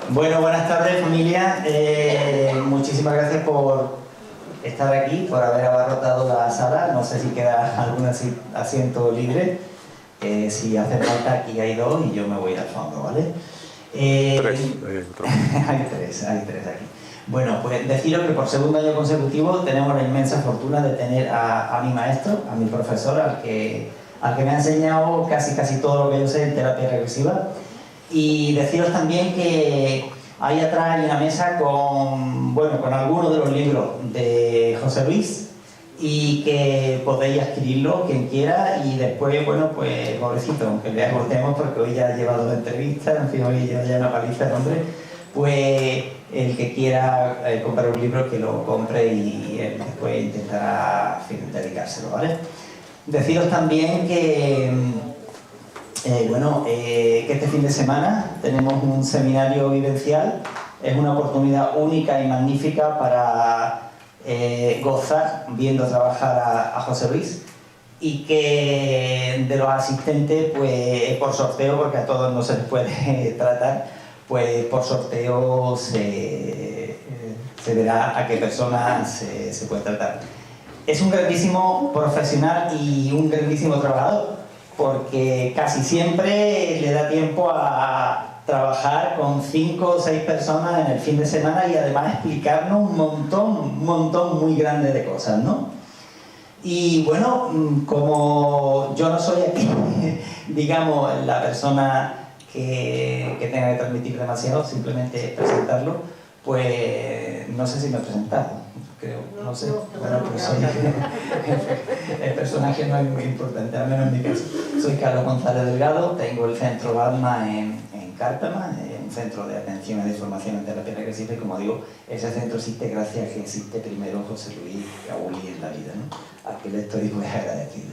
Bueno, buenas tardes familia, muchísimas gracias por estar aquí, por haber abarrotado la sala. No sé si queda algún asiento libre, si hace falta aquí hay dos y yo me voy al fondo, ¿vale? Tres. Hay tres aquí. Bueno, pues deciros que por segundo año consecutivo tenemos la inmensa fortuna de tener a mi maestro, a mi profesor, al que me ha enseñado casi todo lo que yo sé en terapia regresiva. Y deciros también que ahí atrás hay una mesa con algunos de los libros de José Luis y que podéis adquirirlo quien quiera y después, bueno, pues pobrecito, aunque le agotemos porque hoy ya ha llevado la entrevista, en fin, hoy lleva ya una paliza el hombre, pues el que quiera comprar un libro que lo compre y él después intentará, en fin, dedicárselo, ¿vale? Deciros también que que este fin de semana tenemos un seminario vivencial. Es una oportunidad única y magnífica para gozar viendo trabajar a José Luis y que de los asistentes, pues por sorteo, porque a todos no se les puede tratar, pues por sorteo se verá a qué personas se puede tratar. Es un grandísimo profesional y un grandísimo trabajador, porque casi siempre le da tiempo a trabajar con 5 o 6 personas en el fin de semana y además explicarnos un montón muy grande de cosas, ¿no? Y bueno, como yo no soy aquí, digamos, la persona que tenga que transmitir demasiado, simplemente presentarlo, pues no sé si me he presentado. Creo, no sé, bueno, pues soy el personaje no es muy importante, al menos en mi caso. Soy Carlos González Delgado, tengo el centro Balma en Cártama, un centro de atención y de formación en terapia regresiva, y como digo, ese centro existe gracias a que existe primero José Luis Gaulí en la vida, ¿no? A que le estoy muy agradecido.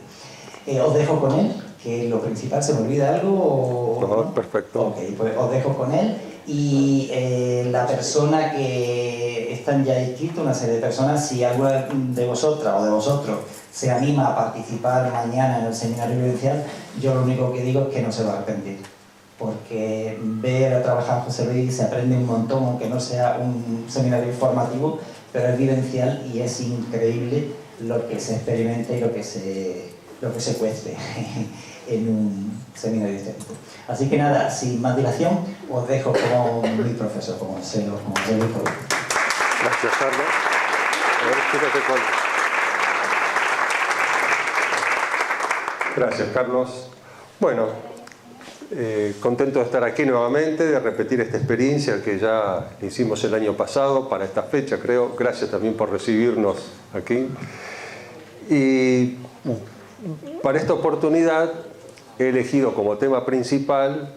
Os dejo con él, que lo principal, ¿se me olvida algo? No, perfecto. Ok, pues os dejo con él y la persona que están ya inscritos, una serie de personas, si alguna de vosotras o de vosotros se anima a participar mañana en el seminario vivencial, yo lo único que digo es que no se va a arrepentir, porque ver a trabajar a José Luis se aprende un montón, aunque no sea un seminario informativo, pero es vivencial y es increíble lo que se experimenta y lo que se cuece en un seminario de este tipo. Así que nada, sin más dilación, os dejo con mi profesor, como se lo dijo. Gracias, Carlos. A ver, fíjate cuál. Gracias, Carlos. Bueno, contento de estar aquí nuevamente, de repetir esta experiencia que ya hicimos el año pasado para esta fecha, creo. Gracias también por recibirnos aquí. Y para esta oportunidad he elegido como tema principal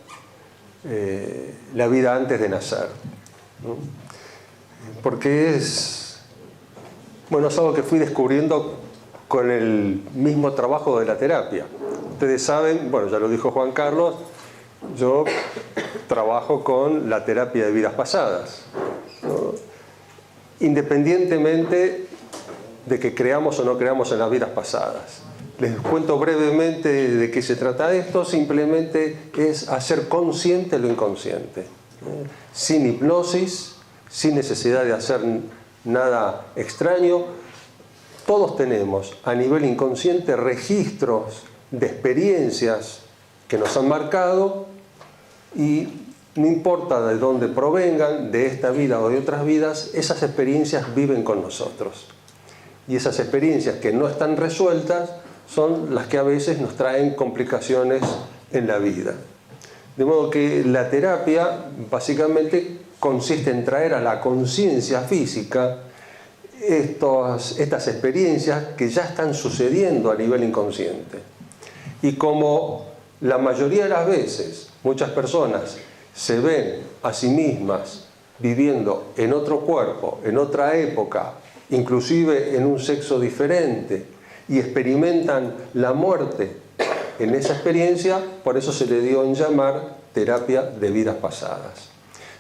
la vida antes de nacer, ¿no? Porque es algo que fui descubriendo con el mismo trabajo de la terapia. Ustedes saben, bueno, ya lo dijo Juan Carlos, yo trabajo con la terapia de vidas pasadas, ¿no? Independientemente de que creamos o no creamos en las vidas pasadas. Les cuento brevemente de qué se trata esto. Simplemente es hacer consciente lo inconsciente, sin hipnosis, sin necesidad de hacer nada extraño. Todos tenemos a nivel inconsciente registros de experiencias que nos han marcado y no importa de dónde provengan, de esta vida o de otras vidas, esas experiencias viven con nosotros. Y esas experiencias que no están resueltas son las que a veces nos traen complicaciones en la vida. De modo que la terapia básicamente consiste en traer a la conciencia física estas experiencias que ya están sucediendo a nivel inconsciente. Y como la mayoría de las veces muchas personas se ven a sí mismas viviendo en otro cuerpo, en otra época, inclusive en un sexo diferente, y experimentan la muerte en esa experiencia, por eso se le dio en llamar terapia de vidas pasadas.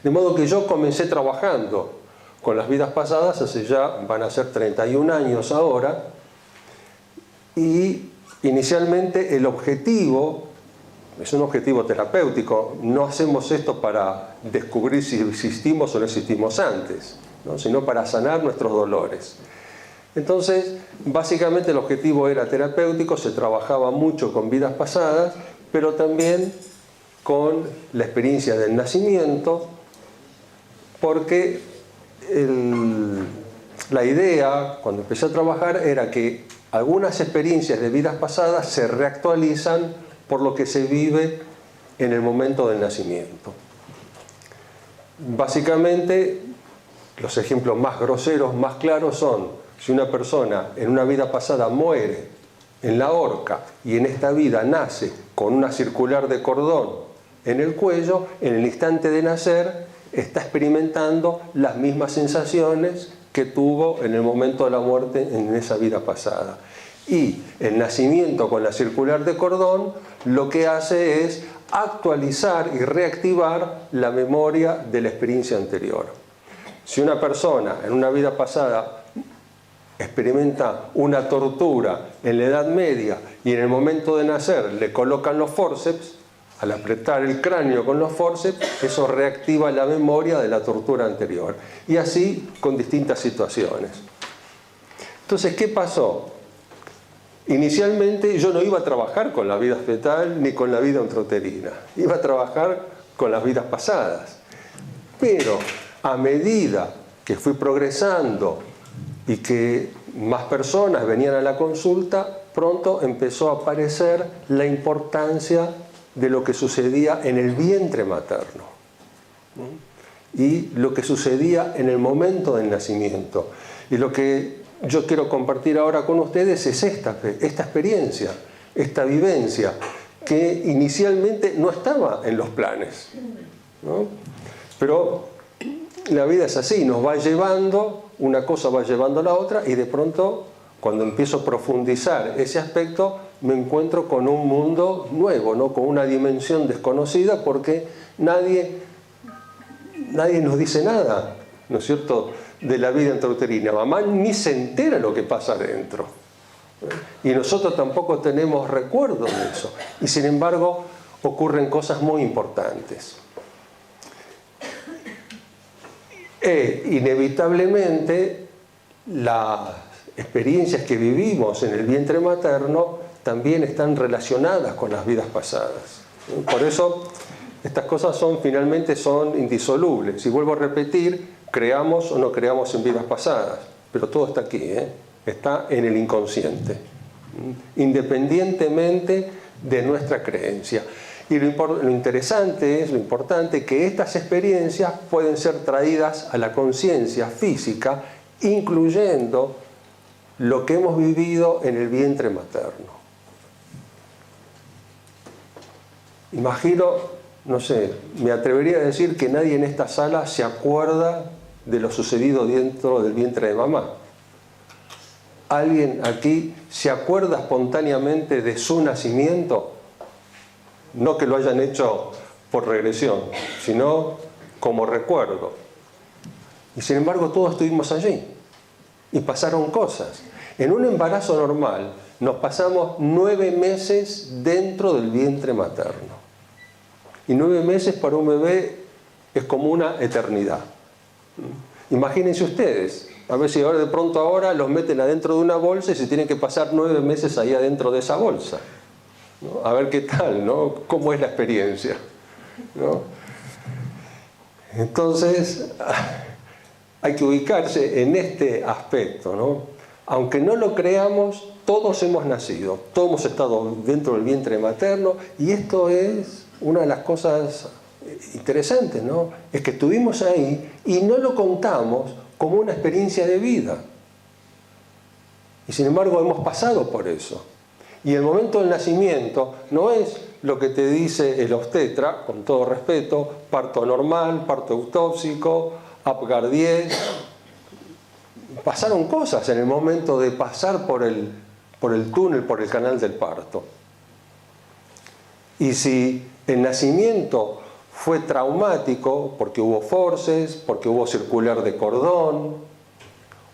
De modo que yo comencé trabajando con las vidas pasadas hace ya, van a ser 31 años ahora, y inicialmente el objetivo es un objetivo terapéutico. No hacemos esto para descubrir si existimos o no existimos antes, ¿no? Sino para sanar nuestros dolores. Entonces, básicamente el objetivo era terapéutico, se trabajaba mucho con vidas pasadas, pero también con la experiencia del nacimiento, porque la idea, cuando empecé a trabajar, era que algunas experiencias de vidas pasadas se reactualizan por lo que se vive en el momento del nacimiento. Básicamente, los ejemplos más groseros, más claros son: si una persona en una vida pasada muere en la horca y en esta vida nace con una circular de cordón en el cuello, en el instante de nacer está experimentando las mismas sensaciones que tuvo en el momento de la muerte en esa vida pasada. Y el nacimiento con la circular de cordón lo que hace es actualizar y reactivar la memoria de la experiencia anterior. Si una persona en una vida pasada experimenta una tortura en la Edad Media y en el momento de nacer le colocan los forceps, al apretar el cráneo con los forceps, eso reactiva la memoria de la tortura anterior. Y así con distintas situaciones. Entonces, ¿qué pasó? Inicialmente yo no iba a trabajar con la vida fetal ni con la vida intrauterina. Iba a trabajar con las vidas pasadas. Pero a medida que fui progresando y que más personas venían a la consulta, pronto empezó a aparecer la importancia de lo que sucedía en el vientre materno y lo que sucedía en el momento del nacimiento. Y lo que yo quiero compartir ahora con ustedes es esta experiencia, esta vivencia, que inicialmente no estaba en los planes, ¿no? Pero la vida es así, nos va llevando, una cosa va llevando a la otra, y de pronto, cuando empiezo a profundizar ese aspecto, me encuentro con un mundo nuevo, ¿no? Con una dimensión desconocida, porque nadie nos dice nada, ¿no es cierto?, de la vida intrauterina. Mamá ni se entera lo que pasa adentro. Y nosotros tampoco tenemos recuerdos de eso. Y sin embargo, ocurren cosas muy importantes. Inevitablemente, las experiencias que vivimos en el vientre materno también están relacionadas con las vidas pasadas. Por eso, estas cosas finalmente son indisolubles. Y vuelvo a repetir, creamos o no creamos en vidas pasadas, pero todo está aquí, está en el inconsciente, independientemente de nuestra creencia. Y lo interesante es, lo importante, que estas experiencias pueden ser traídas a la conciencia física, incluyendo lo que hemos vivido en el vientre materno. Imagino, no sé, me atrevería a decir que nadie en esta sala se acuerda de lo sucedido dentro del vientre de mamá. ¿Alguien aquí se acuerda espontáneamente de su nacimiento? No que lo hayan hecho por regresión, sino como recuerdo. Y sin embargo todos estuvimos allí y pasaron cosas. En un embarazo normal nos pasamos 9 meses dentro del vientre materno. Y 9 meses para un bebé es como una eternidad. Imagínense ustedes, a ver si ahora de pronto ahora los meten adentro de una bolsa y se tienen que pasar 9 meses ahí adentro de esa bolsa, ¿no? A ver qué tal, ¿no? ¿Cómo es la experiencia, ¿no? Entonces, hay que ubicarse en este aspecto, ¿no? Aunque no lo creamos, todos hemos nacido, todos hemos estado dentro del vientre materno, y esto es una de las cosas interesantes, ¿no? Es que estuvimos ahí y no lo contamos como una experiencia de vida. Y sin embargo hemos pasado por eso. Y el momento del nacimiento no es lo que te dice el obstetra, con todo respeto: parto normal, parto eutóxico, Apgar 10. Pasaron cosas en el momento de pasar por el túnel, por el canal del parto. Y si el nacimiento fue traumático porque hubo forces, porque hubo circular de cordón,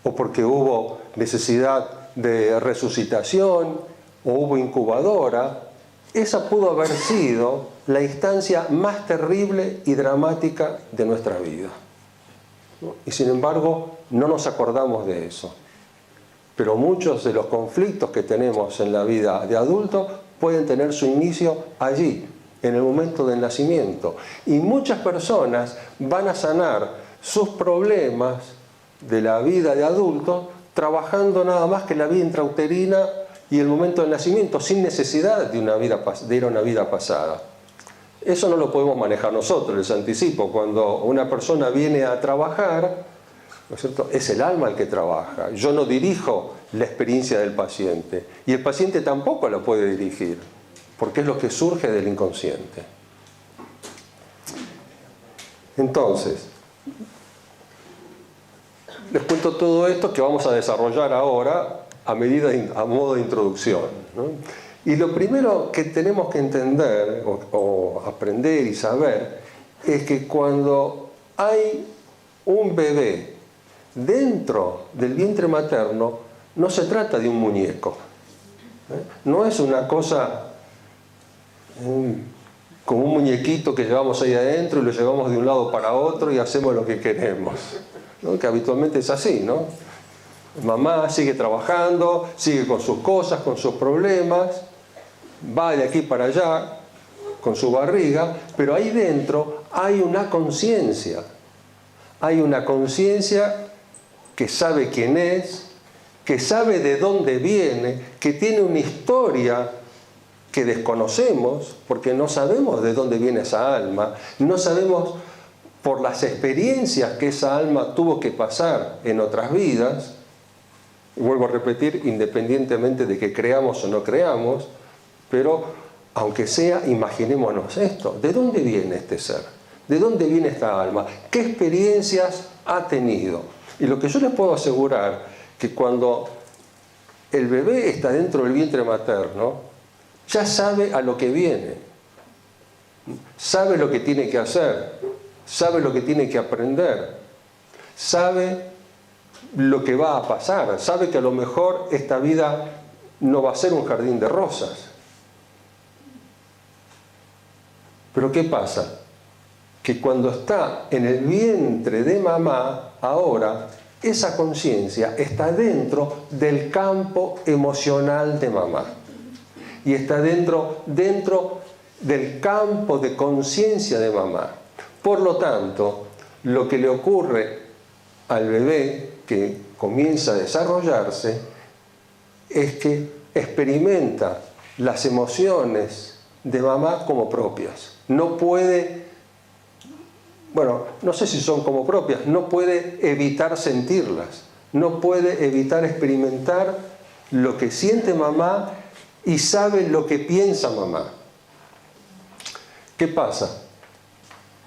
o porque hubo necesidad de resucitación, o hubo incubadora, esa pudo haber sido la instancia más terrible y dramática de nuestra vida. Y sin embargo, no nos acordamos de eso. Pero muchos de los conflictos que tenemos en la vida de adulto pueden tener su inicio allí, en el momento del nacimiento. Y muchas personas van a sanar sus problemas de la vida de adulto trabajando nada más que la vida intrauterina y el momento del nacimiento, sin necesidad de ir a una vida pasada. Eso no lo podemos manejar nosotros, les anticipo. Cuando una persona viene a trabajar, ¿no es cierto?, es el alma el que trabaja. Yo no dirijo la experiencia del paciente y el paciente tampoco la puede dirigir, porque es lo que surge del inconsciente. Entonces, les cuento todo esto que vamos a desarrollar ahora a modo de introducción, ¿no? Y lo primero que tenemos que entender o aprender y saber es que cuando hay un bebé dentro del vientre materno, no se trata de un muñeco. No es una cosa como un muñequito que llevamos ahí adentro y lo llevamos de un lado para otro y hacemos lo que queremos, ¿no? Que habitualmente es así, ¿no? Mamá sigue trabajando, sigue con sus cosas, con sus problemas, va de aquí para allá con su barriga, pero ahí dentro hay una conciencia. Hay una conciencia que sabe quién es, que sabe de dónde viene, que tiene una historia que desconocemos, porque no sabemos de dónde viene esa alma, no sabemos por las experiencias que esa alma tuvo que pasar en otras vidas. Y vuelvo a repetir, independientemente de que creamos o no creamos, pero aunque sea, imaginémonos esto. ¿De dónde viene este ser? ¿De dónde viene esta alma? ¿Qué experiencias ha tenido? Y lo que yo les puedo asegurar, que cuando el bebé está dentro del vientre materno, ya sabe a lo que viene. Sabe lo que tiene que hacer, sabe lo que tiene que aprender, sabe lo que va a pasar, sabe que a lo mejor esta vida no va a ser un jardín de rosas. Pero ¿qué pasa? Que cuando está en el vientre de mamá, ahora, esa conciencia está dentro del campo emocional de mamá. Y está dentro del campo de conciencia de mamá. Por lo tanto, lo que le ocurre al bebé que comienza a desarrollarse es que experimenta las emociones de mamá como propias. No puede, bueno, no sé si son como propias, no puede evitar sentirlas, no puede evitar experimentar lo que siente mamá y sabe lo que piensa mamá. ¿Qué pasa?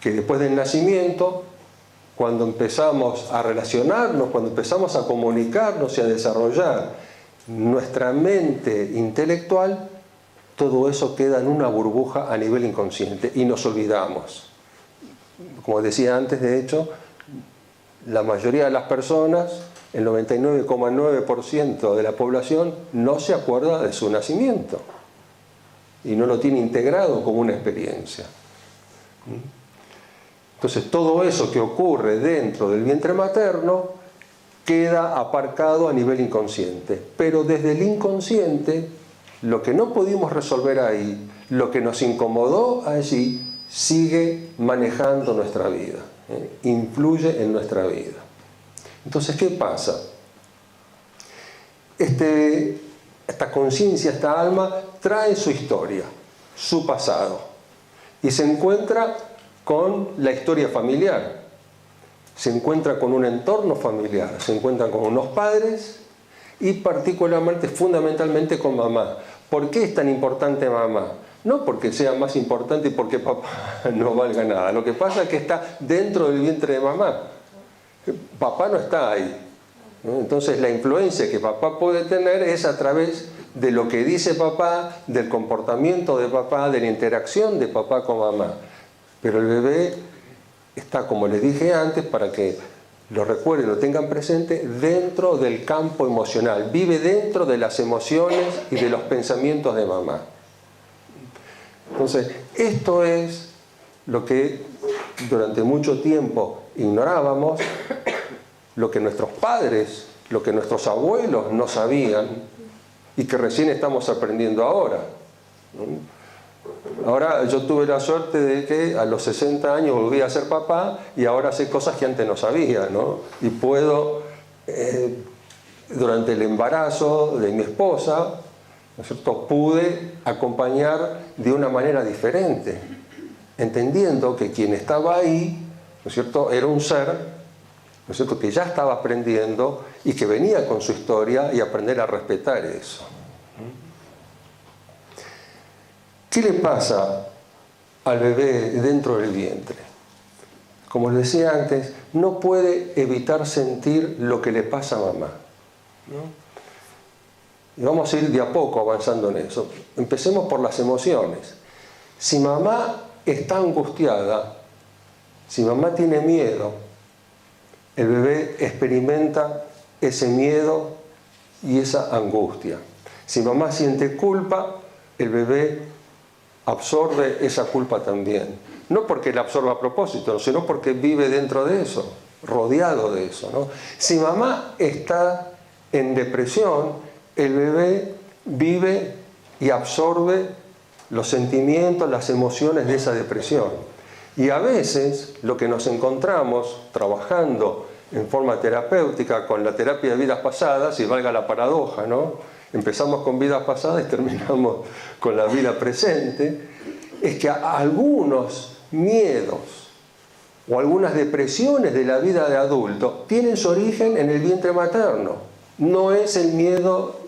Que después del nacimiento, cuando empezamos a relacionarnos, cuando empezamos a comunicarnos y a desarrollar nuestra mente intelectual, todo eso queda en una burbuja a nivel inconsciente y nos olvidamos. Como decía antes, de hecho, la mayoría de las personas, el 99,9% de la población, no se acuerda de su nacimiento y no lo tiene integrado como una experiencia. Entonces, todo eso que ocurre dentro del vientre materno queda aparcado a nivel inconsciente. Pero desde el inconsciente, lo que no pudimos resolver ahí, lo que nos incomodó allí, sigue manejando nuestra vida, influye en nuestra vida. Entonces, ¿qué pasa? Esta conciencia, esta alma, trae su historia, su pasado, y se encuentra con la historia familiar, se encuentra con un entorno familiar, se encuentra con unos padres y particularmente, fundamentalmente con mamá. ¿Por qué es tan importante mamá? No porque sea más importante y porque papá no valga nada. Lo que pasa es que está dentro del vientre de mamá. Papá no está ahí. Entonces la influencia que papá puede tener es a través de lo que dice papá, del comportamiento de papá, de la interacción de papá con mamá. Pero el bebé está, como les dije antes, para que lo recuerden, lo tengan presente, dentro del campo emocional. Vive dentro de las emociones y de los pensamientos de mamá. Entonces, esto es lo que durante mucho tiempo ignorábamos, lo que nuestros padres, lo que nuestros abuelos no sabían y que recién estamos aprendiendo ahora. Ahora yo tuve la suerte de que a los 60 años volví a ser papá y ahora sé cosas que antes no sabía, ¿no? Y puedo, durante el embarazo de mi esposa, ¿no es cierto?, pude acompañar de una manera diferente, entendiendo que quien estaba ahí, ¿no es cierto?, era un ser, ¿no es cierto?, que ya estaba aprendiendo y que venía con su historia, y aprender a respetar eso. ¿Qué le pasa al bebé dentro del vientre? Como les decía antes, no puede evitar sentir lo que le pasa a mamá, ¿no? Y vamos a ir de a poco avanzando en eso. Empecemos por las emociones. Si mamá está angustiada, si mamá tiene miedo, el bebé experimenta ese miedo y esa angustia. Si mamá siente culpa, el bebé absorbe esa culpa también. No porque la absorba a propósito, sino porque vive dentro de eso, rodeado de eso, ¿no? Si mamá está en depresión, el bebé vive y absorbe los sentimientos, las emociones de esa depresión. Y a veces lo que nos encontramos trabajando en forma terapéutica con la terapia de vidas pasadas, y valga la paradoja, ¿no?, empezamos con vidas pasadas y terminamos con la vida presente, es que algunos miedos o algunas depresiones de la vida de adulto tienen su origen en el vientre materno. No es el miedo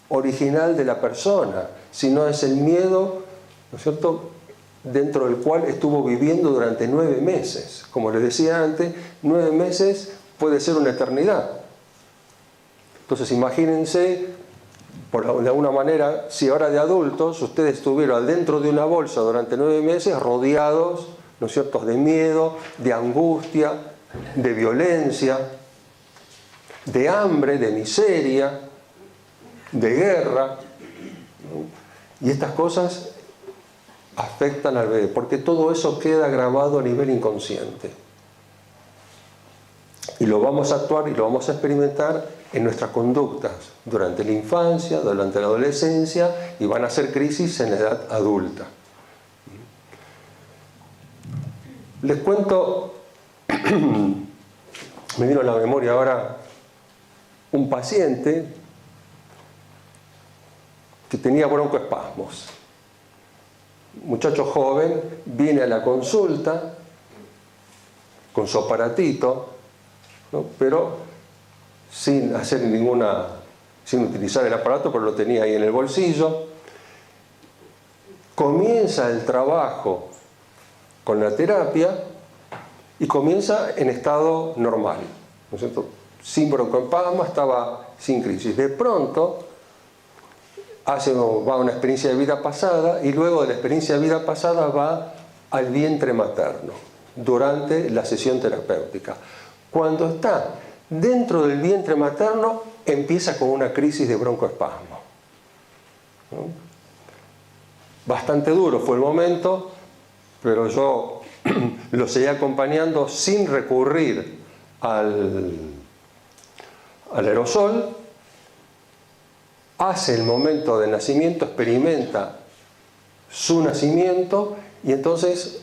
original de la persona, sino es el miedo, ¿no es cierto?, dentro del cual estuvo viviendo durante 9 meses. Como les decía antes, 9 meses puede ser una eternidad. Entonces imagínense, de alguna manera, si ahora de adultos ustedes estuvieron dentro de una bolsa durante 9 meses rodeados, ¿no es cierto?, de miedo, de angustia, de violencia, de hambre, de miseria, de guerra, ¿no? Y estas cosas afectan al bebé, porque todo eso queda grabado a nivel inconsciente. Y lo vamos a actuar y lo vamos a experimentar en nuestras conductas durante la infancia, durante la adolescencia, y van a ser crisis en la edad adulta. Les cuento, me vino a la memoria ahora un paciente que tenía broncoespasmos. Muchacho joven, viene a la consulta con su aparatito, ¿no?, pero sin utilizar el aparato, pero lo tenía ahí en el bolsillo. Comienza el trabajo con la terapia y comienza en estado normal, ¿no es cierto?, sin broncoespasmo, estaba sin crisis. De pronto va a una experiencia de vida pasada, y luego de la experiencia de vida pasada va al vientre materno durante la sesión terapéutica. Cuando está dentro del vientre materno, empieza con una crisis de broncoespasmo, ¿no? Bastante duro fue el momento, pero yo lo seguí acompañando sin recurrir al aerosol. Hace el momento del nacimiento, experimenta su nacimiento, y entonces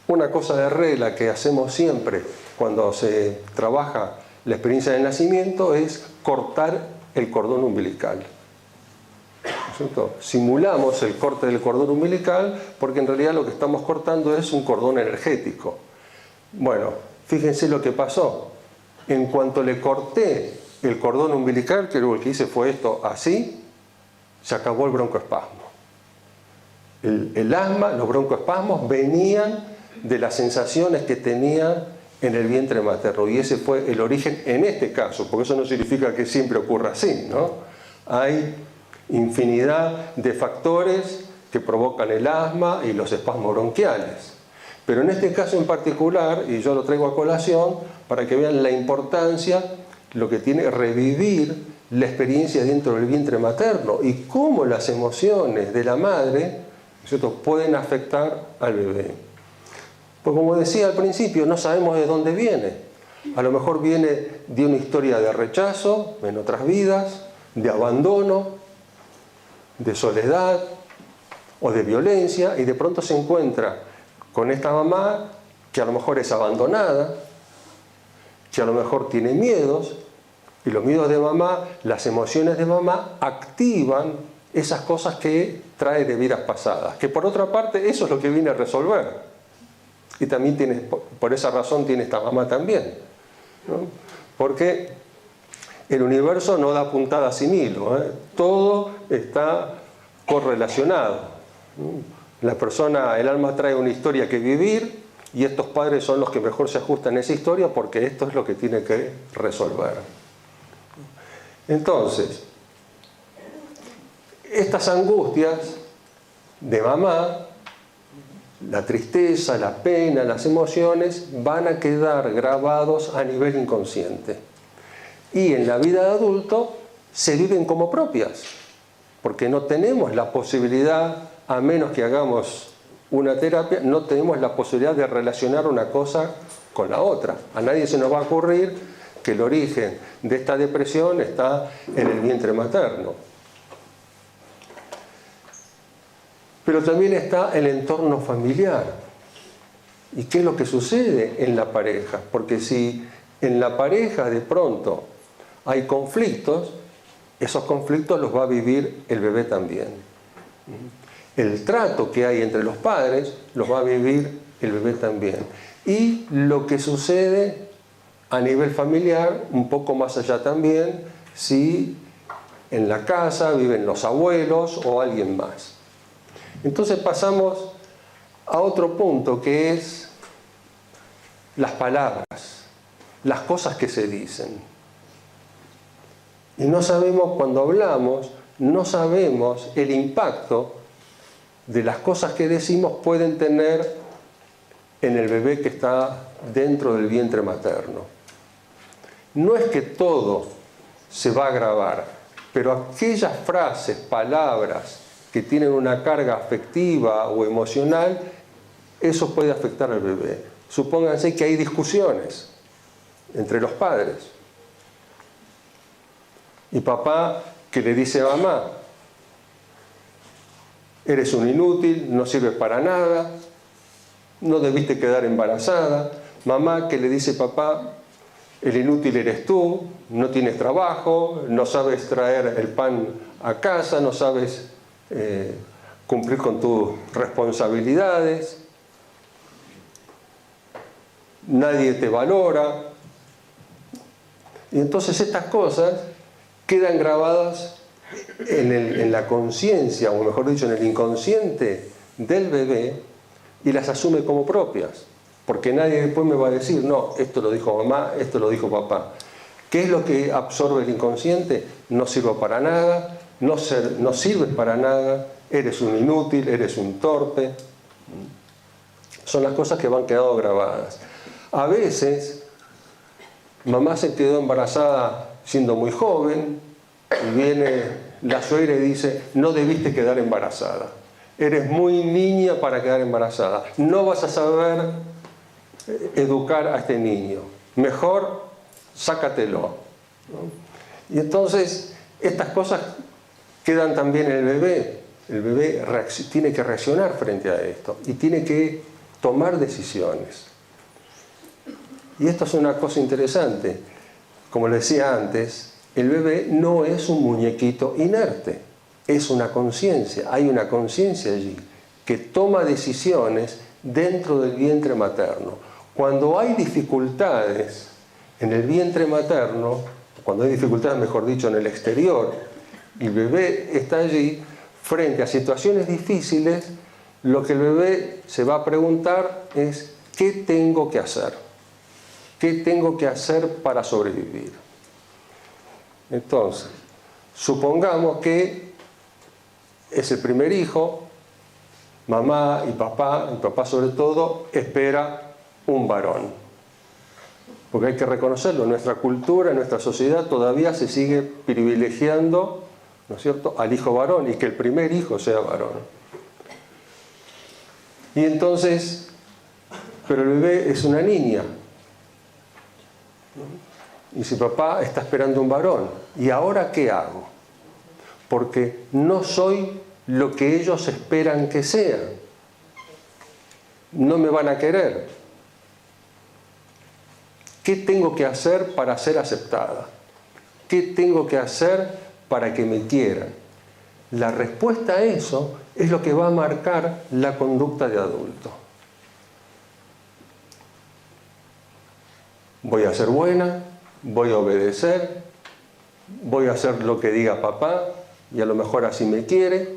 una cosa de regla que hacemos siempre cuando se trabaja la experiencia del nacimiento es cortar el cordón umbilical, ¿no es cierto? Simulamos el corte del cordón umbilical porque en realidad lo que estamos cortando es un cordón energético. Bueno, fíjense lo que pasó. En cuanto le corté el cordón umbilical, que lo que hice fue esto, así, se acabó el broncoespasmo. El asma, los broncoespasmos venían de las sensaciones que tenía en el vientre materno, y ese fue el origen en este caso, porque eso no significa que siempre ocurra así, ¿no? Hay infinidad de factores que provocan el asma y los espasmos bronquiales, Pero en este caso en particular, y yo lo traigo a colación, para que vean la importancia, lo que tiene revivir la experiencia dentro del vientre materno y cómo las emociones de la madre, ¿cierto?, pueden afectar al bebé. Pues como decía al principio, no sabemos de dónde viene. A lo mejor viene de una historia de rechazo en otras vidas, de abandono, de soledad o de violencia, y de pronto se encuentra con esta mamá que a lo mejor es abandonada, que a lo mejor tiene miedos, y los miedos de mamá, las emociones de mamá activan esas cosas que trae de vidas pasadas, que por otra parte eso es lo que viene a resolver. Y también tiene, por esa razón tiene esta mamá también, ¿no? Porque el universo no da puntada sin hilo, ¿eh? Todo está correlacionado, ¿no? La persona, el alma trae una historia que vivir, y estos padres son los que mejor se ajustan a esa historia, porque esto es lo que tiene que resolver. Entonces, estas angustias de mamá, la tristeza, la pena, las emociones, van a quedar grabados a nivel inconsciente. Y en la vida de adulto se viven como propias, porque no tenemos la posibilidad, a menos que hagamos una terapia, no tenemos la posibilidad de relacionar una cosa con la otra. A nadie se nos va a ocurrir que el origen de esta depresión está en el vientre materno. Pero también está el entorno familiar. ¿Y qué es lo que sucede en la pareja? Porque si en la pareja de pronto hay conflictos, esos conflictos los va a vivir el bebé también. El trato que hay entre los padres los va a vivir el bebé también. Y lo que sucede a nivel familiar, un poco más allá también, si en la casa viven los abuelos o alguien más. Entonces pasamos a otro punto, que es las palabras, las cosas que se dicen. Y no sabemos, cuando hablamos, no sabemos el impacto de las cosas que decimos pueden tener en el bebé que está dentro del vientre materno. No es que todo se va a grabar, pero aquellas frases, palabras que tienen una carga afectiva o emocional, eso puede afectar al bebé. Supónganse que hay discusiones entre los padres. Y papá que le dice a mamá: eres un inútil, no sirves para nada, no debiste quedar embarazada. Mamá que le dice a papá: el inútil eres tú, no tienes trabajo, no sabes traer el pan a casa, no sabes cumplir con tus responsabilidades, nadie te valora. Y entonces estas cosas quedan grabadas en la conciencia, o mejor dicho, en el inconsciente del bebé, y las asume como propias. Porque nadie después me va a decir: no, esto lo dijo mamá, esto lo dijo papá. ¿Qué es lo que absorbe el inconsciente? No sirvo para nada, no sirves para nada, eres un inútil, eres un torpe. Son las cosas que van quedando grabadas. A veces, mamá se quedó embarazada siendo muy joven, y viene la suegra y dice: no debiste quedar embarazada, eres muy niña para quedar embarazada, no vas a saber educar a este niño, mejor sácatelo, ¿no? Y entonces estas cosas quedan también en el bebé. El bebé tiene que reaccionar frente a esto y tiene que tomar decisiones. Y esto es una cosa interesante. Como les decía antes, el bebé no es un muñequito inerte, es una conciencia, hay una conciencia allí que toma decisiones dentro del vientre materno. Cuando hay dificultades en el vientre materno, cuando hay dificultades, mejor dicho, en el exterior, y el bebé está allí frente a situaciones difíciles, lo que el bebé se va a preguntar es: ¿qué tengo que hacer? ¿Qué tengo que hacer para sobrevivir? Entonces, supongamos que es el primer hijo mamá y papá sobre todo, espera un varón. Porque hay que reconocerlo, en nuestra cultura, en nuestra sociedad todavía se sigue privilegiando, ¿no es cierto?, al hijo varón y que el primer hijo sea varón. Y entonces, pero el bebé es una niña. Y si papá está esperando un varón, ¿y ahora qué hago? Porque no soy lo que ellos esperan que sean. No me van a querer. ¿Qué tengo que hacer para ser aceptada? ¿Qué tengo que hacer para que me quieran? La respuesta a eso es lo que va a marcar la conducta de adulto. Voy a ser buena, voy a obedecer, voy a hacer lo que diga papá y a lo mejor así me quiere.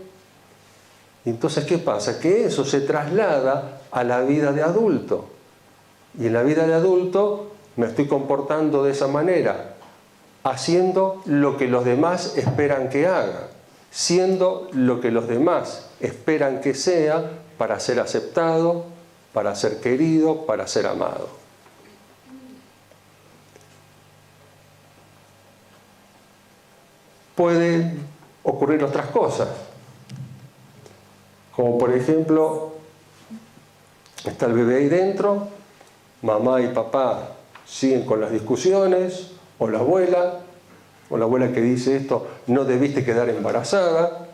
Y entonces, ¿qué pasa? Que eso se traslada a la vida de adulto. Y en la vida de adulto me estoy comportando de esa manera, haciendo lo que los demás esperan que haga, siendo lo que los demás esperan que sea para ser aceptado, para ser querido, para ser amado. Pueden ocurrir otras cosas, como por ejemplo, está el bebé ahí dentro, mamá y papá siguen con las discusiones, o la abuela que dice esto, no debiste quedar embarazada,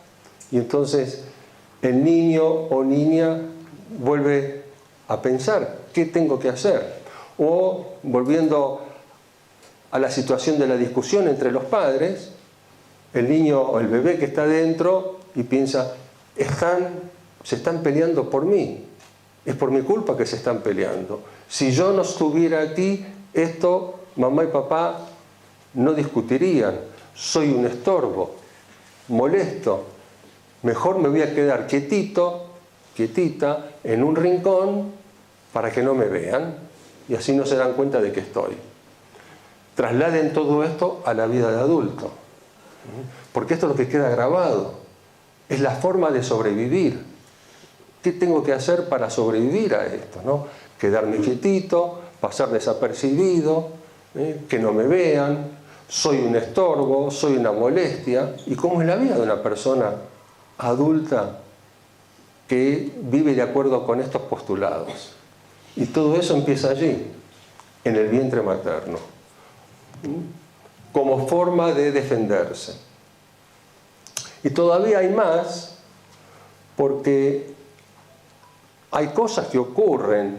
y entonces el niño o niña vuelve a pensar, ¿qué tengo que hacer? O volviendo a la situación de la discusión entre los padres, el niño o el bebé que está dentro y piensa, se están peleando por mí, es por mi culpa que se están peleando. Si yo no estuviera aquí, esto mamá y papá no discutirían, soy un estorbo, molesto, mejor me voy a quedar quietito, quietita, en un rincón para que no me vean y así no se dan cuenta de que estoy. Trasladen todo esto a la vida de adulto, porque esto es lo que queda grabado, es la forma de sobrevivir. ¿Qué tengo que hacer para sobrevivir a esto, ¿no? Quedarme quietito, pasar desapercibido, que no me vean, soy un estorbo, soy una molestia. ¿Y cómo es la vida de una persona adulta que vive de acuerdo con estos postulados? Y todo eso empieza allí, en el vientre materno, como forma de defenderse. Y todavía hay más, porque hay cosas que ocurren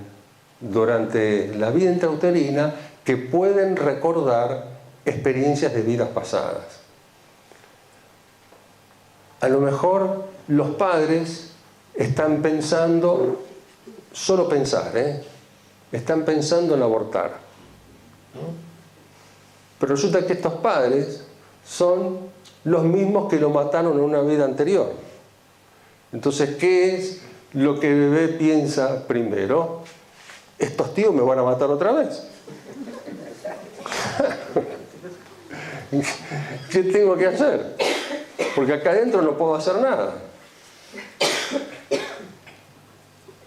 durante la vida intrauterina que pueden recordar experiencias de vidas pasadas. A lo mejor los padres están pensando, solo pensar, están pensando en abortar, ¿no? Pero resulta que estos padres son los mismos que lo mataron en una vida anterior. Entonces, ¿qué es lo que el bebé piensa primero? Estos tíos me van a matar otra vez. ¿Qué tengo que hacer? Porque acá adentro no puedo hacer nada.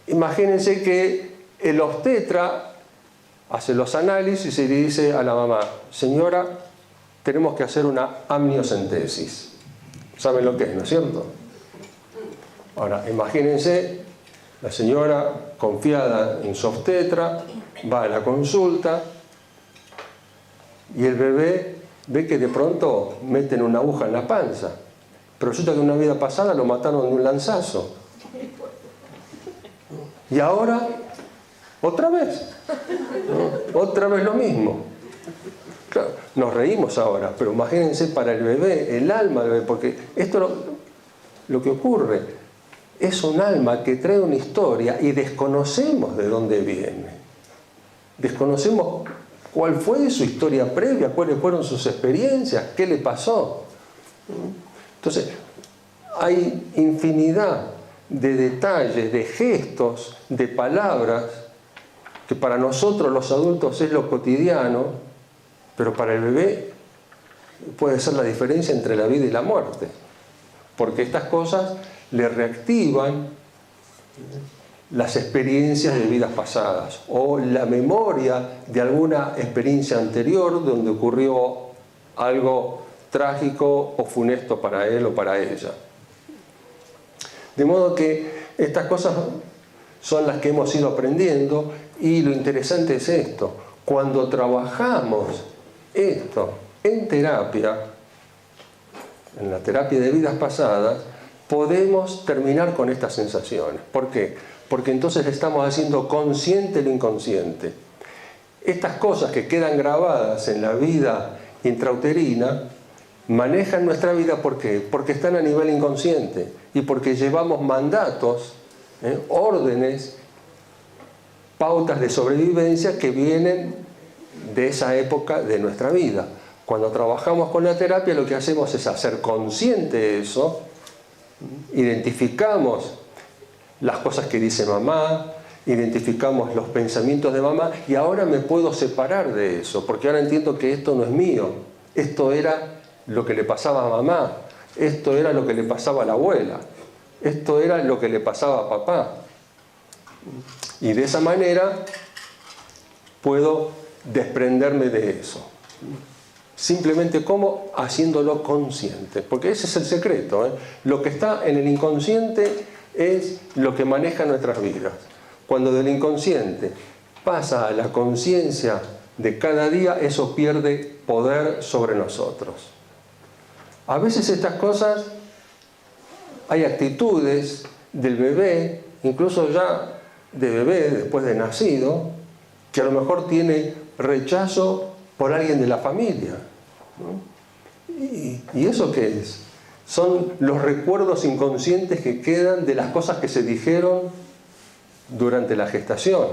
Imagínense que el obstetra hace los análisis y le dice a la mamá, señora, tenemos que hacer una amniocentesis. ¿Saben lo que es, no es cierto? Ahora, imagínense, la señora, confiada en su obstetra, va a la consulta y el bebé ve que de pronto meten una aguja en la panza. Pero resulta que en una vida pasada lo mataron de un lanzazo. Y ahora, otra vez. ¿No? Otra vez lo mismo. Claro, nos reímos ahora, pero imagínense para el bebé, el alma del bebé, porque esto lo que ocurre es un alma que trae una historia y desconocemos de dónde viene. Desconocemos cuál fue su historia previa, cuáles fueron sus experiencias, qué le pasó. Entonces, hay infinidad de detalles, de gestos, de palabras, que para nosotros los adultos es lo cotidiano, pero para el bebé puede ser la diferencia entre la vida y la muerte. Porque estas cosas le reactivan las experiencias de vidas pasadas o la memoria de alguna experiencia anterior donde ocurrió algo trágico o funesto para él o para ella. De modo que estas cosas son las que hemos ido aprendiendo, y lo interesante es esto: cuando trabajamos esto en terapia, en la terapia de vidas pasadas, podemos terminar con estas sensaciones. ¿Por qué? Porque entonces estamos haciendo consciente lo inconsciente. Estas cosas que quedan grabadas en la vida intrauterina manejan nuestra vida. ¿Por qué? Porque están a nivel inconsciente y porque llevamos mandatos, órdenes, pautas de sobrevivencia que vienen de esa época de nuestra vida. Cuando trabajamos con la terapia, lo que hacemos es hacer consciente eso, identificamos las cosas que dice mamá, identificamos los pensamientos de mamá, y ahora me puedo separar de eso, porque ahora entiendo que esto no es mío, esto era lo que le pasaba a mamá, esto era lo que le pasaba a la abuela, esto era lo que le pasaba a papá. Y de esa manera puedo desprenderme de eso. Simplemente, ¿cómo? Haciéndolo consciente, porque ese es el secreto, ¿eh? Lo que está en el inconsciente es lo que maneja nuestras vidas. Cuando del inconsciente pasa a la conciencia de cada día, eso pierde poder sobre nosotros. A veces estas cosas, hay actitudes del bebé, incluso ya de bebé, después de nacido, que a lo mejor tiene rechazo por alguien de la familia, ¿no? ¿Y eso qué es? Son los recuerdos inconscientes que quedan de las cosas que se dijeron durante la gestación.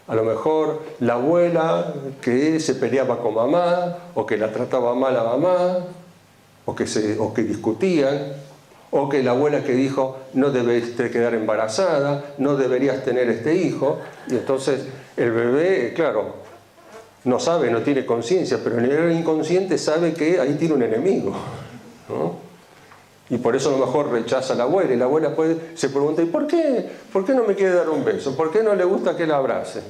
A lo mejor la abuela que se peleaba con mamá, o que la trataba mal a mamá, o que discutían, o que la abuela que dijo: no debes quedar embarazada, no deberías tener este hijo. Y entonces el bebé, claro, no sabe, no tiene conciencia, pero en el nivel inconsciente sabe que ahí tiene un enemigo, ¿no? Y por eso a lo mejor rechaza a la abuela, y la abuela se pregunta: ¿y por qué no me quiere dar un beso? ¿Por qué no le gusta que la abrace?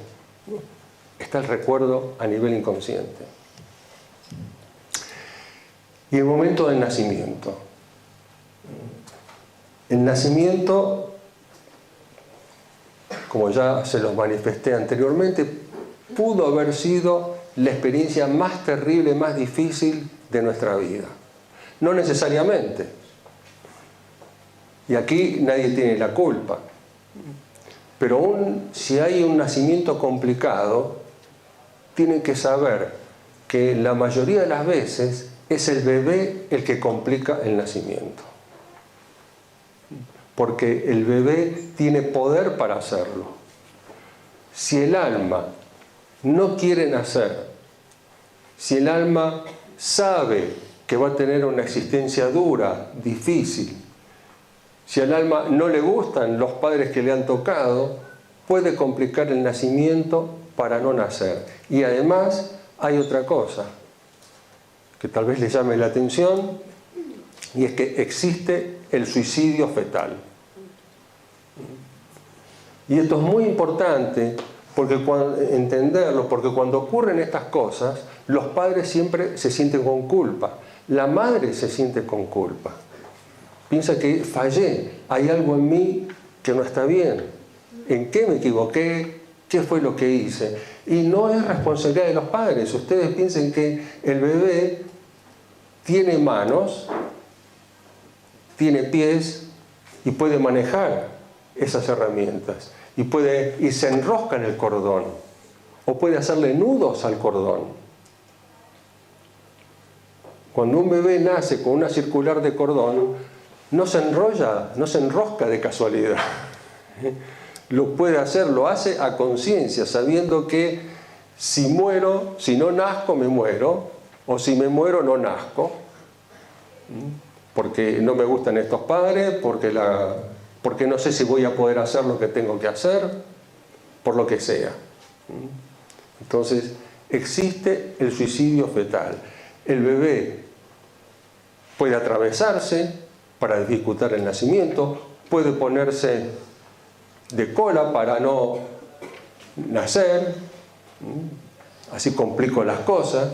Está el recuerdo a nivel inconsciente. Y el momento del nacimiento. El nacimiento, como ya se los manifesté anteriormente, pudo haber sido la experiencia más terrible, más difícil de nuestra vida. No necesariamente. Y aquí nadie tiene la culpa. Pero aún si hay un nacimiento complicado, tienen que saber que la mayoría de las veces es el bebé el que complica el nacimiento. Porque el bebé tiene poder para hacerlo. Si el alma no quiere nacer, si el alma sabe que va a tener una existencia dura, difícil, si al alma no le gustan los padres que le han tocado, puede complicar el nacimiento para no nacer. Y además hay otra cosa que tal vez les llame la atención, y es que existe el suicidio fetal. Y esto es muy importante entenderlo, porque cuando ocurren estas cosas, los padres siempre se sienten con culpa. La madre se siente con culpa. Piensa que fallé, hay algo en mí que no está bien. ¿En qué me equivoqué? ¿Qué fue lo que hice? Y no es responsabilidad de los padres. Ustedes piensen que el bebé tiene manos, tiene pies y puede manejar esas herramientas. Y se enrosca en el cordón, o puede hacerle nudos al cordón. Cuando un bebé nace con una circular de cordón, no se enrolla, no se enrosca de casualidad. Lo puede hacer, lo hace a conciencia, sabiendo que si no nazco, me muero, o si me muero, no nazco, porque no me gustan estos padres, porque no sé si voy a poder hacer lo que tengo que hacer, por lo que sea. Entonces, existe el suicidio fetal. El bebé puede atravesarse para dificultar el nacimiento, puede ponerse de cola para no nacer, así complico las cosas,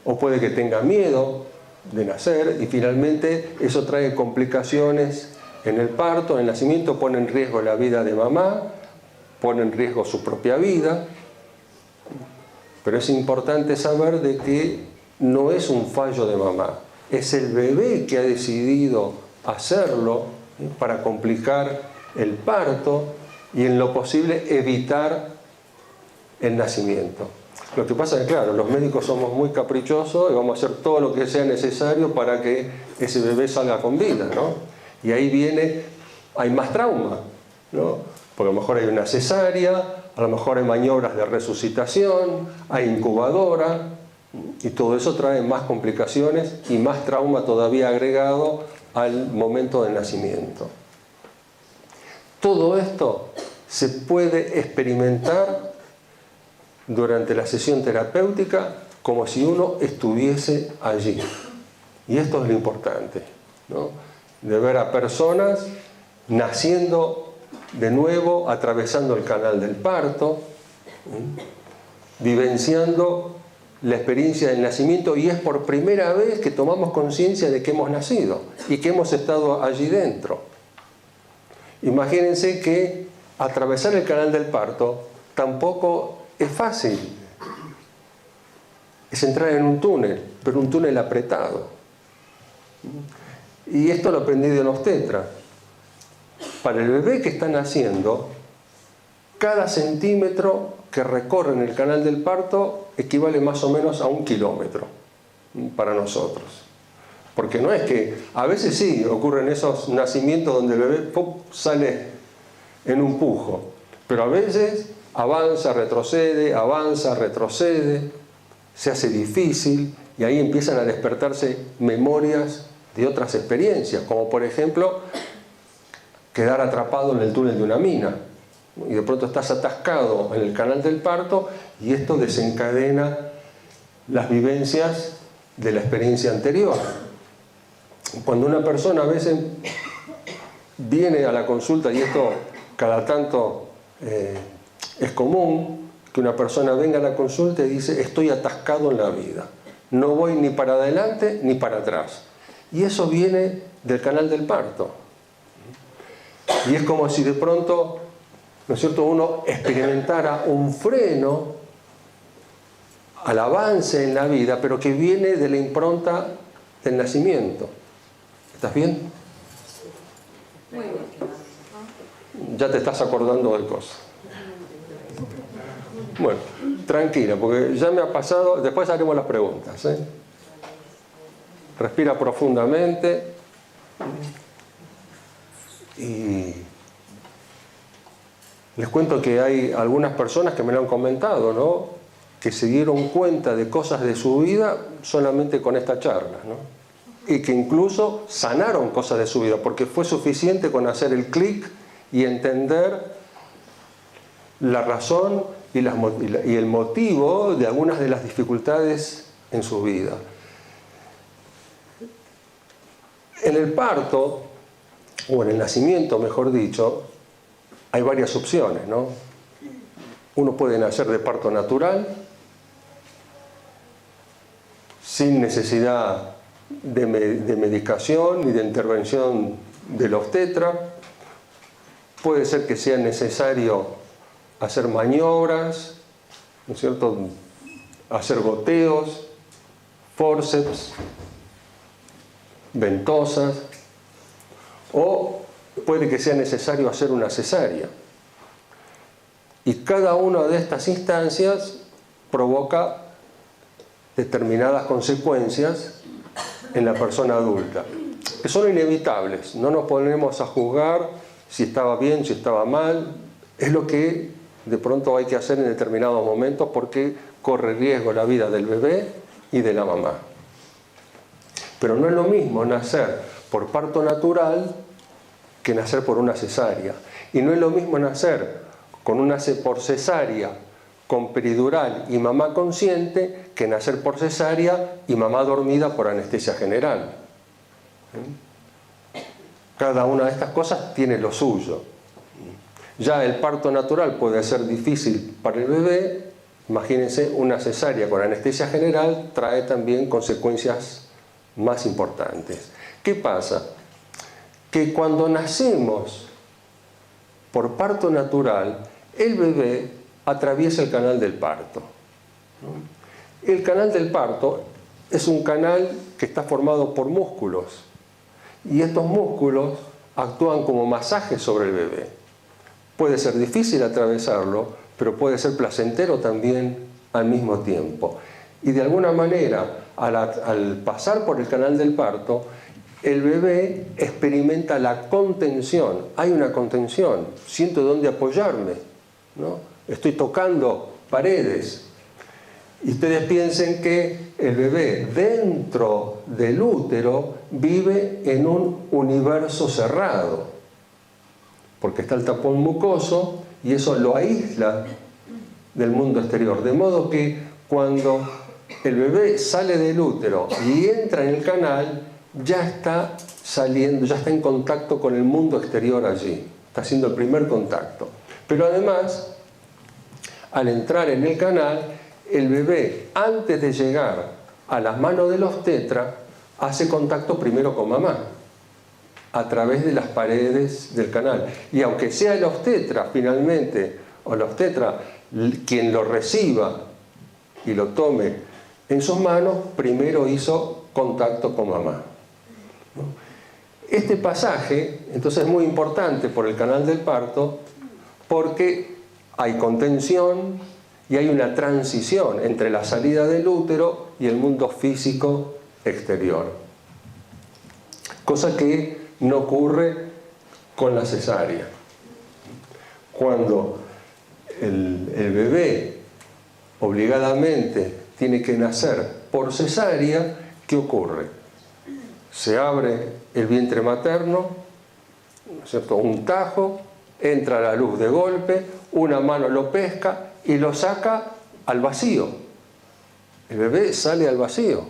o puede que tenga miedo de nacer y finalmente eso trae complicaciones en el parto, en el nacimiento, pone en riesgo la vida de mamá, pone en riesgo su propia vida. Pero es importante saber de que no es un fallo de mamá, es el bebé que ha decidido hacerlo para complicar el parto y en lo posible evitar el nacimiento. Lo que pasa es que, claro, los médicos somos muy caprichosos y vamos a hacer todo lo que sea necesario para que ese bebé salga con vida, ¿no? Y ahí hay más trauma, ¿no? Porque a lo mejor hay una cesárea, a lo mejor hay maniobras de resucitación, hay incubadora, y todo eso trae más complicaciones y más trauma todavía agregado al momento del nacimiento. Todo esto se puede experimentar durante la sesión terapéutica como si uno estuviese allí. Y esto es lo importante, ¿no? De ver a personas naciendo de nuevo, atravesando el canal del parto, vivenciando la experiencia del nacimiento, y es por primera vez que tomamos conciencia de que hemos nacido y que hemos estado allí dentro. Imagínense que atravesar el canal del parto tampoco es fácil. Es entrar en un túnel, pero un túnel apretado. Y esto lo aprendí de un obstetra. Para el bebé que está naciendo, cada centímetro que recorre en el canal del parto equivale más o menos a 1 kilómetro para nosotros. Porque no es que, a veces sí, ocurren esos nacimientos donde el bebé sale en un pujo, pero a veces avanza, retrocede, se hace difícil y ahí empiezan a despertarse memorias de otras experiencias, como por ejemplo quedar atrapado en el túnel de una mina y de pronto estás atascado en el canal del parto y esto desencadena las vivencias de la experiencia anterior. Cuando una persona a veces viene a la consulta, y esto cada tanto es común, que una persona venga a la consulta y dice: estoy atascado en la vida, no voy ni para adelante ni para atrás. Y eso viene del canal del parto. Y es como si de pronto, ¿no es cierto?, uno experimentara un freno al avance en la vida, pero que viene de la impronta del nacimiento. ¿Estás bien? Muy bien. Ya te estás acordando de cosas. Bueno, tranquila, porque ya me ha pasado. Después haremos las preguntas, ¿eh? Respira profundamente. Y les cuento que hay algunas personas que me lo han comentado, ¿no?, que se dieron cuenta de cosas de su vida solamente con esta charla, ¿no? Y que incluso sanaron cosas de su vida, porque fue suficiente con hacer el clic y entender la razón y el motivo de algunas de las dificultades en su vida. En el parto, o en el nacimiento, mejor dicho, hay varias opciones, ¿no? Uno puede nacer de parto natural, sin necesidad de medicación ni de intervención del obstetra. Puede ser que sea necesario hacer maniobras, ¿no es cierto?, hacer goteos, fórceps, ventosas, o puede que sea necesario hacer una cesárea. Y cada una de estas instancias provoca determinadas consecuencias en la persona adulta, que son inevitables. No nos ponemos a juzgar si estaba bien, si estaba mal. Es lo que de pronto hay que hacer en determinados momentos, porque corre riesgo la vida del bebé y de la mamá. Pero no es lo mismo nacer por parto natural que nacer por una cesárea. Y no es lo mismo nacer por cesárea con peridural y mamá consciente que nacer por cesárea y mamá dormida por anestesia general. Cada una de estas cosas tiene lo suyo. Ya el parto natural puede ser difícil para el bebé, imagínense una cesárea con anestesia general trae también consecuencias más importantes. ¿Qué pasa? Que cuando nacemos por parto natural, el bebé atraviesa el canal del parto. El canal del parto es un canal que está formado por músculos y estos músculos actúan como masajes sobre el bebé. Puede ser difícil atravesarlo, pero puede ser placentero también al mismo tiempo. Y de alguna manera, al pasar por el canal del parto, el bebé experimenta la contención. Hay una contención, siento dónde apoyarme, ¿no? Estoy tocando paredes. Y ustedes piensen que el bebé dentro del útero vive en un universo cerrado, porque está el tapón mucoso y eso lo aísla del mundo exterior. De modo que cuando el bebé sale del útero y entra en el canal, ya está saliendo, ya está en contacto con el mundo exterior allí. Está haciendo el primer contacto. Pero además, al entrar en el canal, el bebé, antes de llegar a las manos del obstetra, hace contacto primero con mamá, a través de las paredes del canal. Y aunque sea el obstetra finalmente, o la obstetra, quien lo reciba y lo tome en sus manos, primero hizo contacto con mamá. Este pasaje, entonces, es muy importante por el canal del parto, porque hay contención y hay una transición entre la salida del útero y el mundo físico exterior. Cosa que no ocurre con la cesárea. Cuando el bebé obligadamente tiene que nacer por cesárea, ¿qué ocurre? Se abre el vientre materno, ¿no es cierto? Un tajo, entra la luz de golpe, una mano lo pesca y lo saca al vacío. El bebé sale al vacío.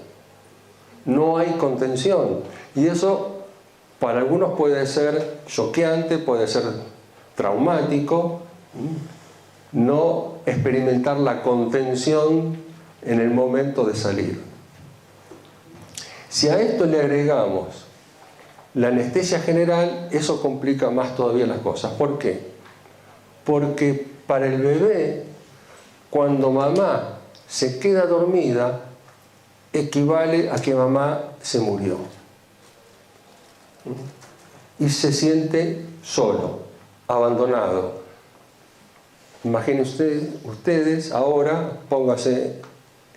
No hay contención. Y eso para algunos puede ser choqueante, puede ser traumático, no experimentar la contención en el momento de salir. Si a esto le agregamos la anestesia general, eso complica más todavía las cosas. ¿Por qué? Porque para el bebé, cuando mamá se queda dormida, equivale a que mamá se murió. Y se siente solo, abandonado. Imaginen ustedes ahora, póngase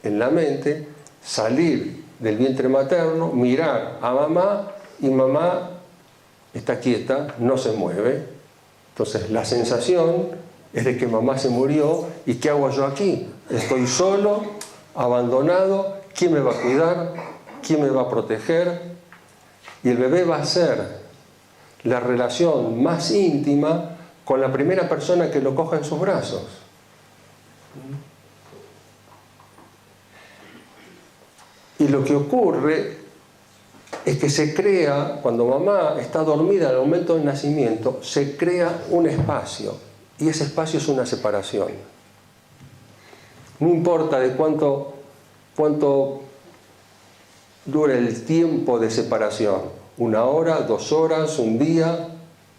en la mente, salir del vientre materno, mirar a mamá y mamá está quieta, no se mueve. Entonces la sensación es de que mamá se murió y ¿qué hago yo aquí? Estoy solo, abandonado, ¿quién me va a cuidar? ¿Quién me va a proteger? Y el bebé va a ser la relación más íntima con la primera persona que lo coja en sus brazos. Y lo que ocurre es que se crea, cuando mamá está dormida en el momento del nacimiento, se crea un espacio, y ese espacio es una separación. No importa de cuánto dura el tiempo de separación, 1 hora, 2 horas, un día,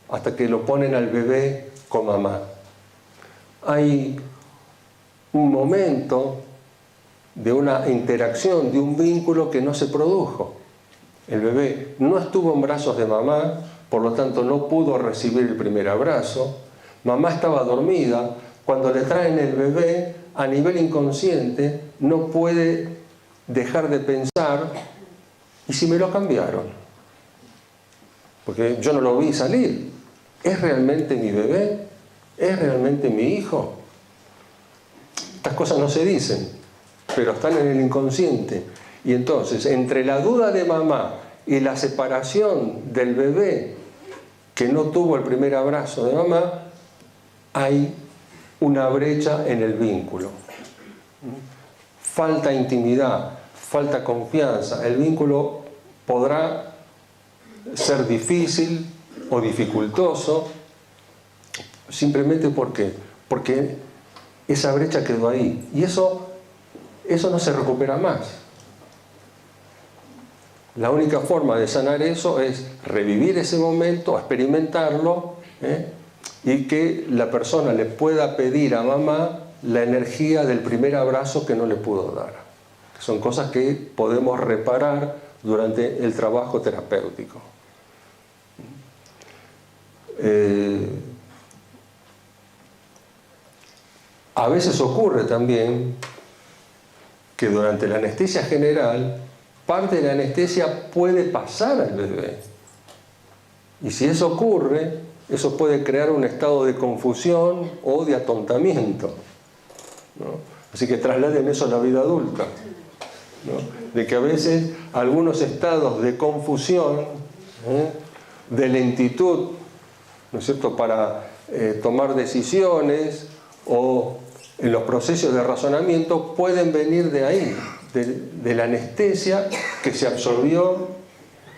hasta que lo ponen al bebé con mamá. Hay un momento de una interacción, de un vínculo que no se produjo. El bebé no estuvo en brazos de mamá, por lo tanto no pudo recibir el primer abrazo. Mamá estaba dormida. Cuando le traen el bebé, a nivel inconsciente, no puede dejar de pensar, ¿y si me lo cambiaron? Porque yo no lo vi salir. ¿Es realmente mi bebé? ¿Es realmente mi hijo? Estas cosas no se dicen, pero están en el inconsciente. Y entonces, entre la duda de mamá y la separación del bebé que no tuvo el primer abrazo de mamá, hay una brecha en el vínculo. Falta intimidad, falta confianza. El vínculo podrá ser difícil o dificultoso, Simplemente porque esa brecha quedó ahí. Y eso no se recupera más. La única forma de sanar eso es revivir ese momento, experimentarlo, y que la persona le pueda pedir a mamá la energía del primer abrazo que no le pudo dar. Son cosas que podemos reparar durante el trabajo terapéutico. A veces ocurre también que durante la anestesia general, parte de la anestesia puede pasar al bebé. Y si eso ocurre, eso puede crear un estado de confusión o de atontamiento, ¿no? Así que trasladen eso a la vida adulta, ¿no? De que a veces algunos estados de confusión, de lentitud, ¿no es cierto?, para tomar decisiones o en los procesos de razonamiento pueden venir de ahí, de la anestesia que se absorbió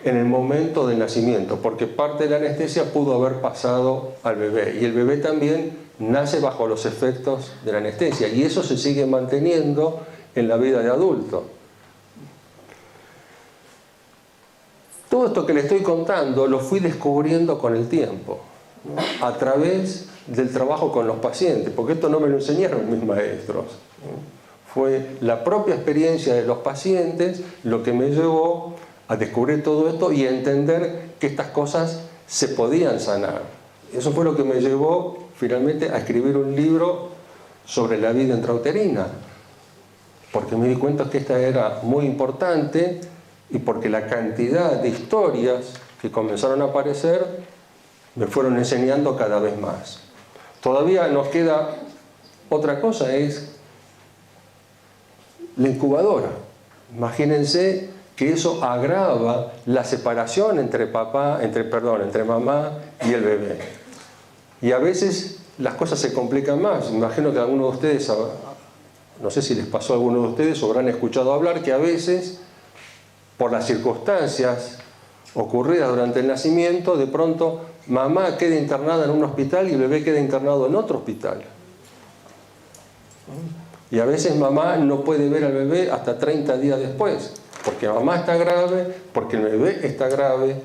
en el momento del nacimiento, porque parte de la anestesia pudo haber pasado al bebé y el bebé también nace bajo los efectos de la anestesia y eso se sigue manteniendo en la vida de adulto. Todo esto que le estoy contando lo fui descubriendo con el tiempo, ¿no?, a través del trabajo con los pacientes, porque esto no me lo enseñaron mis maestros, ¿no? Fue la propia experiencia de los pacientes lo que me llevó a descubrir todo esto y a entender que estas cosas se podían sanar. Eso fue lo que me llevó finalmente a escribir un libro sobre la vida intrauterina, porque me di cuenta que esta era muy importante y porque la cantidad de historias que comenzaron a aparecer me fueron enseñando cada vez más. Todavía nos queda otra cosa, es la incubadora. Imagínense que eso agrava la separación entre mamá y el bebé. Y a veces las cosas se complican más. Imagino que algunos de ustedes, no sé si les pasó a alguno de ustedes o habrán escuchado hablar que a veces, por las circunstancias ocurridas durante el nacimiento, de pronto mamá queda internada en un hospital y el bebé queda internado en otro hospital. Y a veces mamá no puede ver al bebé hasta 30 días después, porque mamá está grave, porque el bebé está grave.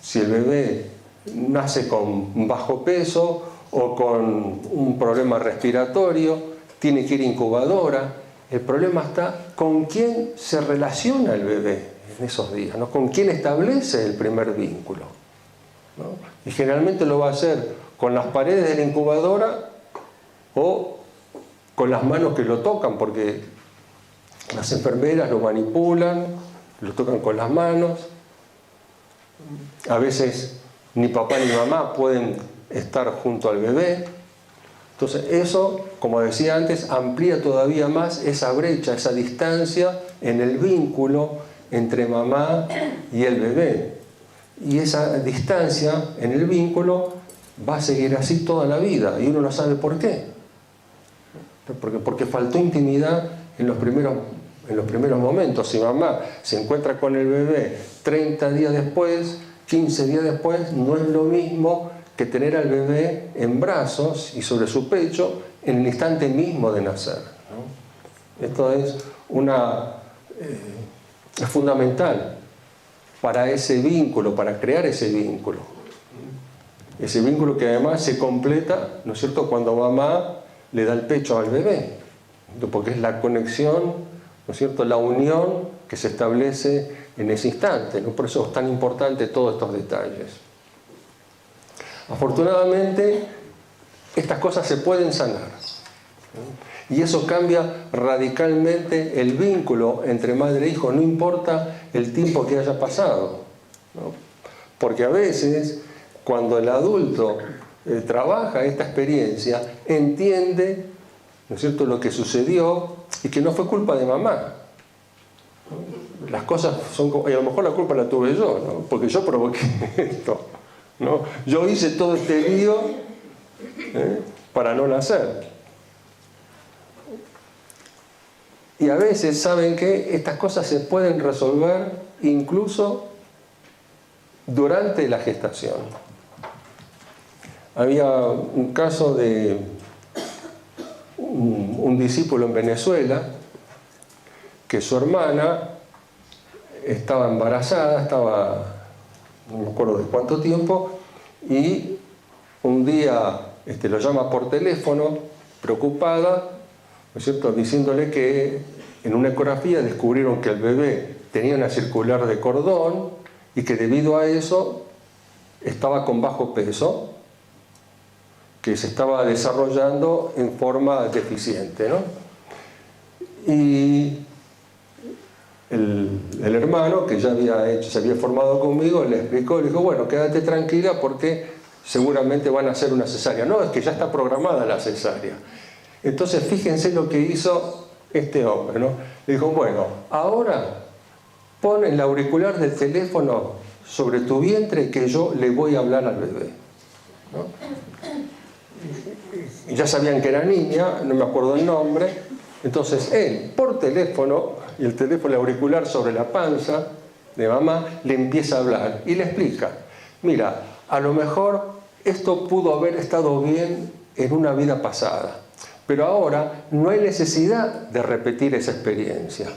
Si el bebé nace con bajo peso o con un problema respiratorio, tiene que ir a incubadora. El problema está con quién se relaciona el bebé en esos días, ¿no? Con quién establece el primer vínculo, ¿no? Y generalmente lo va a hacer con las paredes de la incubadora o con las manos que lo tocan, porque las enfermeras lo manipulan, lo tocan con las manos. A veces ni papá ni mamá pueden estar junto al bebé. Entonces eso, como decía antes, amplía todavía más esa brecha, esa distancia en el vínculo entre mamá y el bebé. Y esa distancia en el vínculo va a seguir así toda la vida y uno no sabe por qué. Porque faltó intimidad en los primeros momentos. Si mamá se encuentra con el bebé 30 días después, 15 días después, no es lo mismo que tener al bebé en brazos y sobre su pecho en el instante mismo de nacer, ¿no? Esto es fundamental para ese vínculo, para crear ese vínculo. Ese vínculo que además se completa, ¿no es cierto?, cuando mamá le da el pecho al bebé, porque es la conexión, ¿no es cierto?, la unión que se establece en ese instante, ¿no? Por eso es tan importante todos estos detalles. Afortunadamente, estas cosas se pueden sanar, ¿no? Y eso cambia radicalmente el vínculo entre madre e hijo, no importa el tiempo que haya pasado, ¿no? Porque a veces, cuando el adulto trabaja esta experiencia, entiende, ¿no es cierto?, lo que sucedió y que no fue culpa de mamá. Las cosas son, y a lo mejor la culpa la tuve yo, ¿no?, porque yo provoqué esto, ¿no? Yo hice todo este lío para no nacer. Y a veces, ¿saben qué? Estas cosas se pueden resolver incluso durante la gestación. había un caso de un discípulo en Venezuela que su hermana estaba embarazada, no me acuerdo de cuánto tiempo, y un día lo llama por teléfono, preocupada, ¿no es cierto?, diciéndole que en una ecografía descubrieron que el bebé tenía una circular de cordón y que debido a eso estaba con bajo peso, que se estaba desarrollando en forma deficiente, ¿no? Y el hermano, que ya se había formado conmigo, le explicó, le dijo, bueno, quédate tranquila porque seguramente van a hacer una cesárea. No, es que ya está programada la cesárea. Entonces, fíjense lo que hizo este hombre, ¿no? Le dijo, bueno, ahora pon el auricular del teléfono sobre tu vientre que yo le voy a hablar al bebé, ¿no? Y ya sabían que era niña, no me acuerdo el nombre. Entonces él, por teléfono, y el teléfono auricular sobre la panza de mamá, le empieza a hablar y le explica, mira, a lo mejor esto pudo haber estado bien en una vida pasada, pero ahora no hay necesidad de repetir esa experiencia,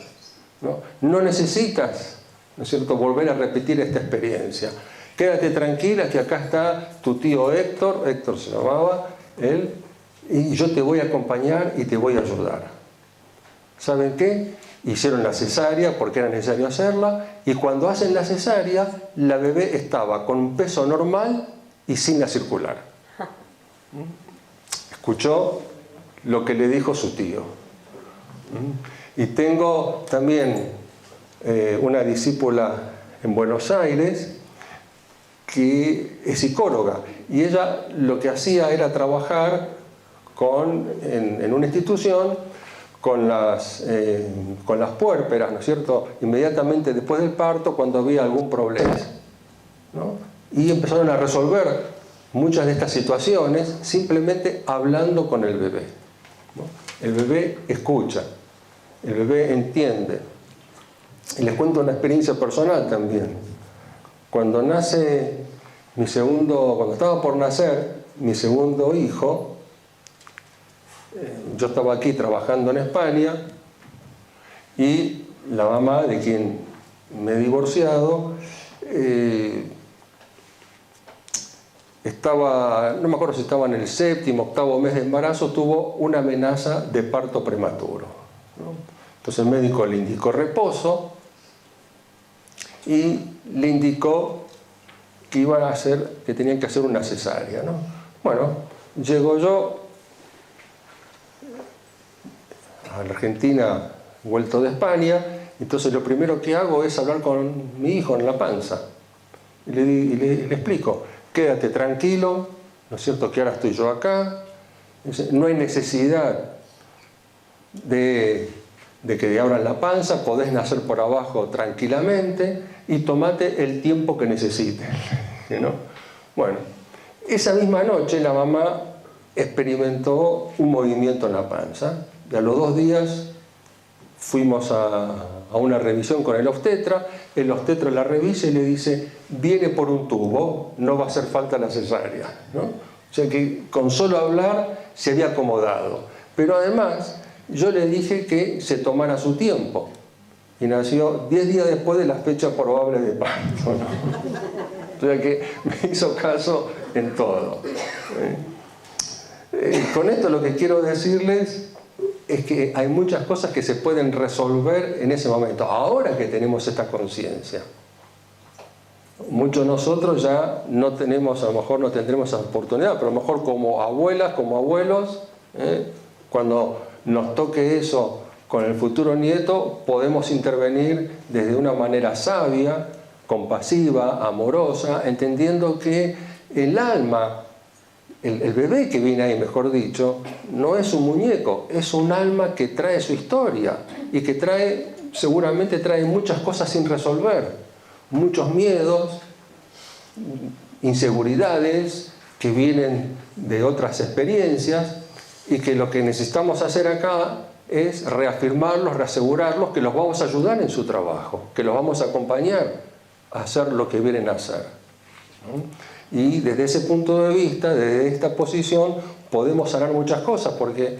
¿no? No necesitas, ¿no es cierto?, volver a repetir esta experiencia. Quédate tranquila que acá está tu tío Héctor se llamaba él, y yo te voy a acompañar y te voy a ayudar. ¿Saben qué? Hicieron la cesárea porque era necesario hacerla, y cuando hacen la cesárea, la bebé estaba con un peso normal y sin la circular. Escuchó lo que le dijo su tío. Y tengo también una discípula en Buenos Aires que es psicóloga, y ella lo que hacía era trabajar en una institución con las puérperas, ¿no es cierto?, inmediatamente después del parto, cuando había algún problema, ¿no? Y empezaron a resolver muchas de estas situaciones simplemente hablando con el bebé, ¿no? El bebé escucha, el bebé entiende. Y les cuento una experiencia personal también. Cuando estaba por nacer mi segundo hijo, yo estaba aquí trabajando en España, y la mamá de quien me he divorciado no me acuerdo si estaba en el 7º, 8º mes de embarazo, tuvo una amenaza de parto prematuro, ¿no? Entonces el médico le indicó reposo y le indicó que tenían que hacer una cesárea, ¿no? Bueno, llego yo a la Argentina, vuelto de España, entonces lo primero que hago es hablar con mi hijo en la panza. Y le explico, quédate tranquilo, ¿no es cierto?, que ahora estoy yo acá, no hay necesidad de que te abran la panza, podés nacer por abajo tranquilamente y tomate el tiempo que necesites, ¿no? Bueno, esa misma noche la mamá experimentó un movimiento en la panza, y a los 2 días fuimos a una revisión con el obstetra la revisa y le dice, viene por un tubo, no va a hacer falta la cesárea, ¿no? O sea que con solo hablar se había acomodado. Pero además yo le dije que se tomara su tiempo, y nació 10 días después de la fecha probable de parto, ¿no? O sea que me hizo caso en todo. Con esto lo que quiero decirles es que hay muchas cosas que se pueden resolver en ese momento, ahora que tenemos esta conciencia. Muchos de nosotros ya no tenemos, a lo mejor no tendremos esa oportunidad, pero a lo mejor como abuelas, como abuelos, cuando nos toque eso con el futuro nieto, podemos intervenir desde una manera sabia, compasiva, amorosa, entendiendo que el alma, el bebé que viene ahí, mejor dicho, no es un muñeco, es un alma que trae su historia y que seguramente trae muchas cosas sin resolver, muchos miedos, inseguridades que vienen de otras experiencias, y que lo que necesitamos hacer acá es reafirmarlos, reasegurarlos que los vamos a ayudar en su trabajo, que los vamos a acompañar a hacer lo que vienen a hacer, ¿no? Y desde ese punto de vista, desde esta posición, podemos sanar muchas cosas, porque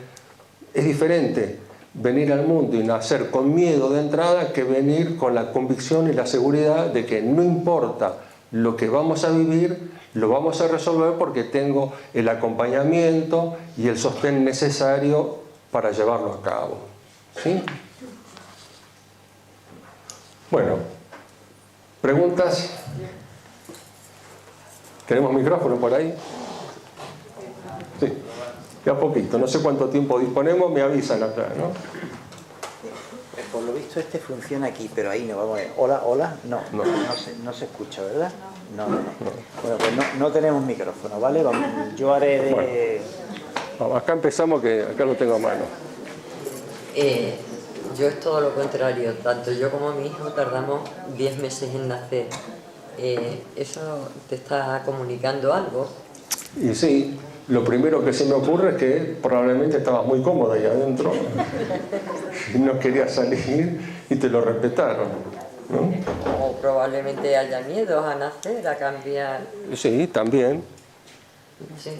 es diferente venir al mundo y nacer con miedo de entrada que venir con la convicción y la seguridad de que no importa lo que vamos a vivir, lo vamos a resolver porque tengo el acompañamiento y el sostén necesario para llevarlo a cabo. ¿Sí? Bueno, ¿preguntas? ¿Tenemos micrófono por ahí? Sí, ya poquito, no sé cuánto tiempo disponemos, me avisan acá, ¿no? Por lo visto este funciona aquí, pero ahí no, vamos a ver. Hola, hola, no se escucha, ¿verdad? No. Bueno, pues no tenemos micrófono, ¿vale? Yo haré de... Bueno, acá empezamos, que acá lo tengo a mano. Yo es todo lo contrario, tanto yo como mi hijo tardamos 10 meses en nacer. ¿Eso te está comunicando algo? Y sí, lo primero que se me ocurre es que probablemente estabas muy cómoda ahí adentro y no querías salir y te lo respetaron, ¿no? O probablemente haya miedo a nacer, a cambiar. Sí, también. Sí.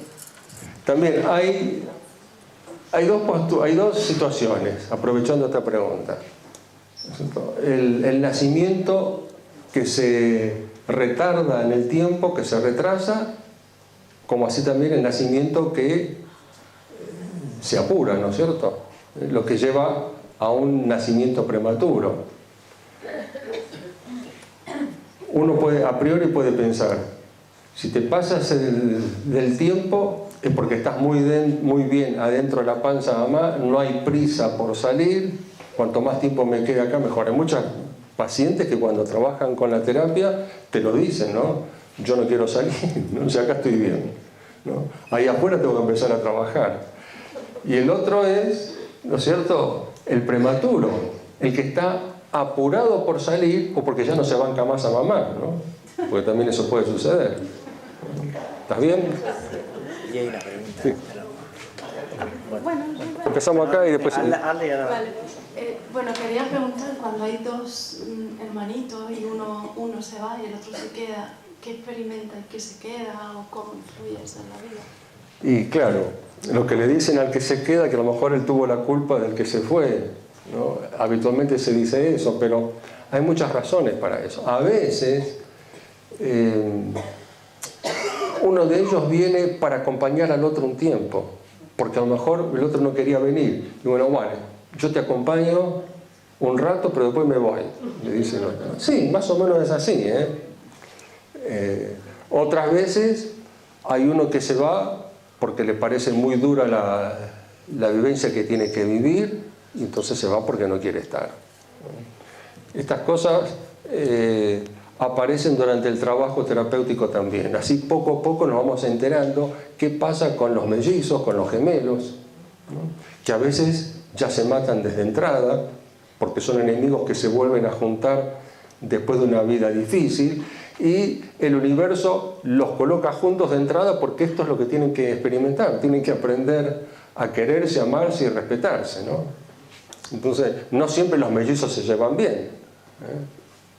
También hay dos situaciones, aprovechando esta pregunta. El nacimiento que se retarda en el tiempo, que se retrasa, como así también el nacimiento que se apura, ¿no es cierto? Lo que lleva a un nacimiento prematuro. Uno puede, a priori puede pensar, si te pasas del tiempo es porque estás muy bien adentro de la panza de mamá, no hay prisa por salir, cuanto más tiempo me quede acá mejor. Hay muchas pacientes que cuando trabajan con la terapia te lo dicen, ¿no? Yo no quiero salir, ¿no? Si acá estoy bien, ¿no? Ahí afuera tengo que empezar a trabajar. Y el otro es, ¿no es cierto?, el prematuro, el que está apurado por salir o porque ya no se banca más a mamá, ¿no? Porque también eso puede suceder. ¿Estás bien? Y hay una pregunta. Sí. Bueno, Empezamos acá y después... vale. Bueno, quería preguntar, cuando hay dos hermanitos y uno se va y el otro se queda, ¿qué experimenta y qué se queda o cómo influye eso en la vida? Y claro, lo que le dicen al que se queda, que a lo mejor él tuvo la culpa del que se fue, ¿no? Habitualmente se dice eso, pero hay muchas razones para eso. A veces uno de ellos viene para acompañar al otro un tiempo, porque a lo mejor el otro no quería venir. Y bueno, vale, yo te acompaño un rato, pero después me voy, le dice el otro. Sí, más o menos es así, otras veces hay uno que se va porque le parece muy dura la vivencia que tiene que vivir, y entonces se va porque no quiere estar. Estas cosas aparecen durante el trabajo terapéutico también. Así poco a poco nos vamos enterando qué pasa con los mellizos, con los gemelos, ¿no? Que a veces ya se matan desde entrada, porque son enemigos que se vuelven a juntar después de una vida difícil, y el universo los coloca juntos de entrada porque esto es lo que tienen que experimentar, tienen que aprender a quererse, amarse y respetarse, ¿no? Entonces, no siempre los mellizos se llevan bien,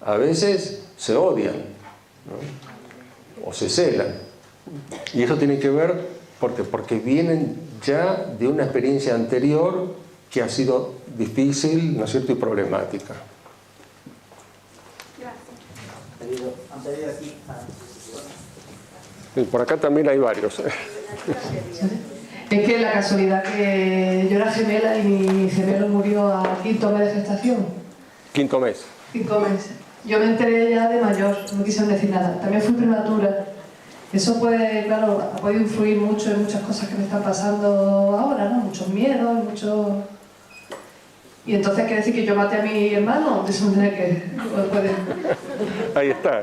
a veces se odian, ¿no? O se celan, y eso tiene que ver porque vienen ya de una experiencia anterior que ha sido difícil, ¿no es cierto?, y problemática. Y por acá también hay varios. Es que la casualidad que yo era gemela y mi gemelo murió al 5º mes de gestación. 5º mes. 5 meses. Yo me enteré ya de mayor, no quisieron decir nada. También fui prematura. Eso puede, claro, ha podido influir mucho en muchas cosas que me están pasando ahora, ¿no? Muchos miedos, muchos... Y entonces quiere decir que yo maté a mi hermano, de eso no tiene que... Puede... Ahí está,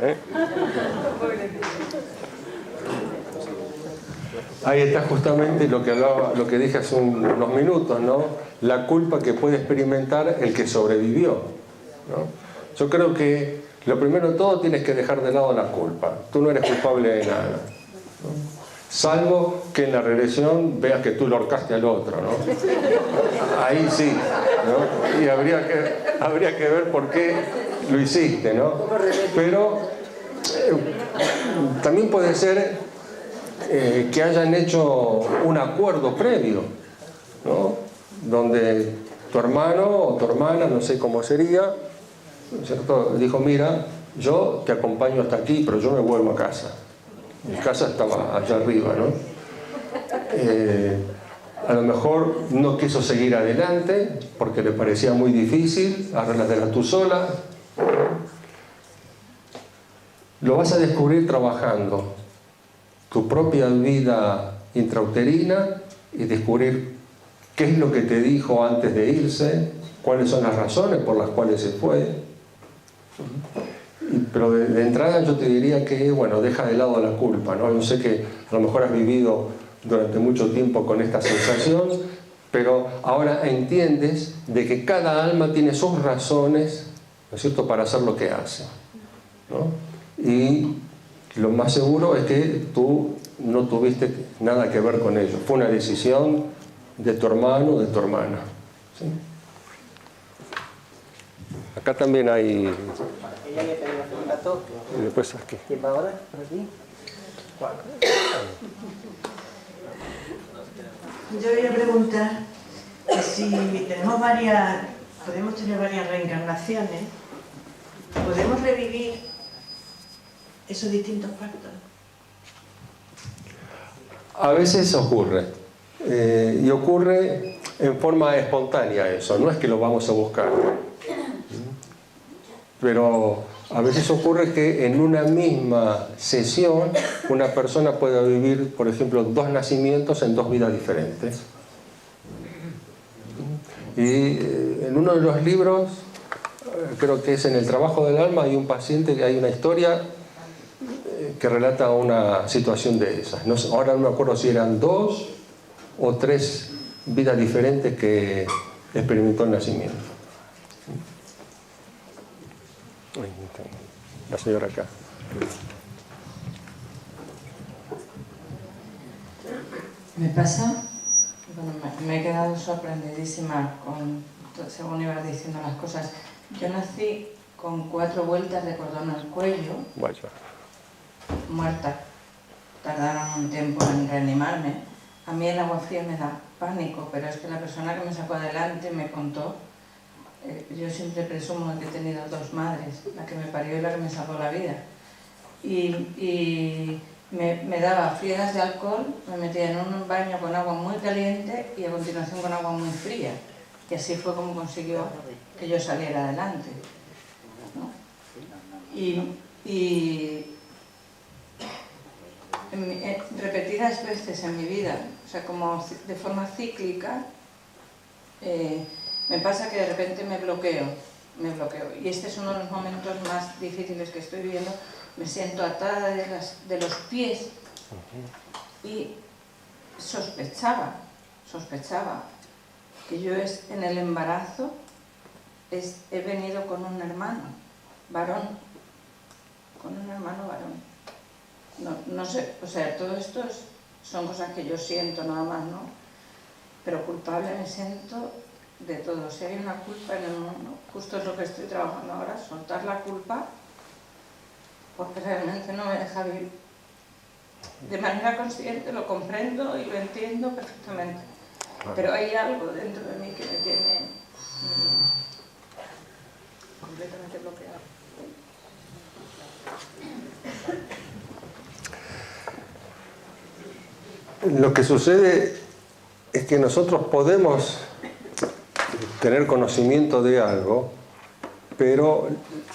Ahí está justamente lo que hablaba, lo que dije hace unos minutos, ¿no? La culpa que puede experimentar el que sobrevivió, ¿no? Yo creo que lo primero de todo tienes que dejar de lado la culpa. Tú no eres culpable de nada, ¿no? Salvo que en la regresión veas que tú lo ahorcaste al otro, ¿no? Ahí sí, ¿no? Y habría que ver por qué lo hiciste, ¿no? Pero También puede ser que hayan hecho un acuerdo previo, ¿no? Donde tu hermano o tu hermana, no sé cómo sería, ¿cierto?, dijo, mira, yo te acompaño hasta aquí, pero yo me vuelvo a casa. Mi casa estaba allá arriba, ¿no? A lo mejor no quiso seguir adelante porque le parecía muy difícil, arreglatela tú sola. Lo vas a descubrir trabajando tu propia vida intrauterina y descubrir qué es lo que te dijo antes de irse, cuáles son las razones por las cuales se fue. Pero de entrada yo te diría que, bueno, deja de lado la culpa, ¿no? Yo sé que a lo mejor has vivido durante mucho tiempo con esta sensación, pero ahora entiendes de que cada alma tiene sus razones, ¿no es cierto?, para hacer lo que hace, ¿no? Y lo más seguro es que tú no tuviste nada que ver con ello. Fue una decisión de tu hermano o de tu hermana, ¿sí? Acá también hay... Ella que te hacer un dato. Y después aquí. ¿Y para ahora? ¿Por aquí? Yo voy a preguntar que si podemos tener varias reencarnaciones, ¿podemos revivir esos distintos pactos? A veces ocurre, y ocurre en forma espontánea eso, no es que lo vamos a buscar. Pero a veces ocurre que en una misma sesión una persona puede vivir, por ejemplo, 2 nacimientos en 2 vidas diferentes. Y en uno de los libros, creo que es en El trabajo del alma, hay un paciente que hay una historia que relata una situación de esas. No sé, ahora no me acuerdo si eran 2 o 3 vidas diferentes que experimentó el nacimiento. La señora acá. Me pasa, bueno, me he quedado sorprendidísima según ibas diciendo las cosas. Yo nací con 4 vueltas de cordón al cuello, Vaya. muerta. Tardaron un tiempo en reanimarme. A mí el agua fría me da pánico, pero es que la persona que me sacó adelante me contó. Yo siempre presumo que he tenido 2 madres, la que me parió y la que me salvó la vida. Y me daba friegas de alcohol, me metía en un baño con agua muy caliente y a continuación con agua muy fría. Y así fue como consiguió que yo saliera adelante, ¿no? Repetidas veces en mi vida, o sea, como de forma cíclica, me pasa que de repente me bloqueo. Y este es uno de los momentos más difíciles que estoy viviendo. Me siento atada de los pies y sospechaba que yo en el embarazo he venido con un hermano varón. No sé, o sea, todo esto son cosas que yo siento nada más, ¿no? Pero culpable me siento de todo. Si hay una culpa en el mundo, justo es lo que estoy trabajando ahora, soltar la culpa, porque realmente no me deja vivir. De manera consciente lo comprendo y lo entiendo perfectamente, pero hay algo dentro de mí que me tiene completamente bloqueado. Lo que sucede es que nosotros podemos tener conocimiento de algo, pero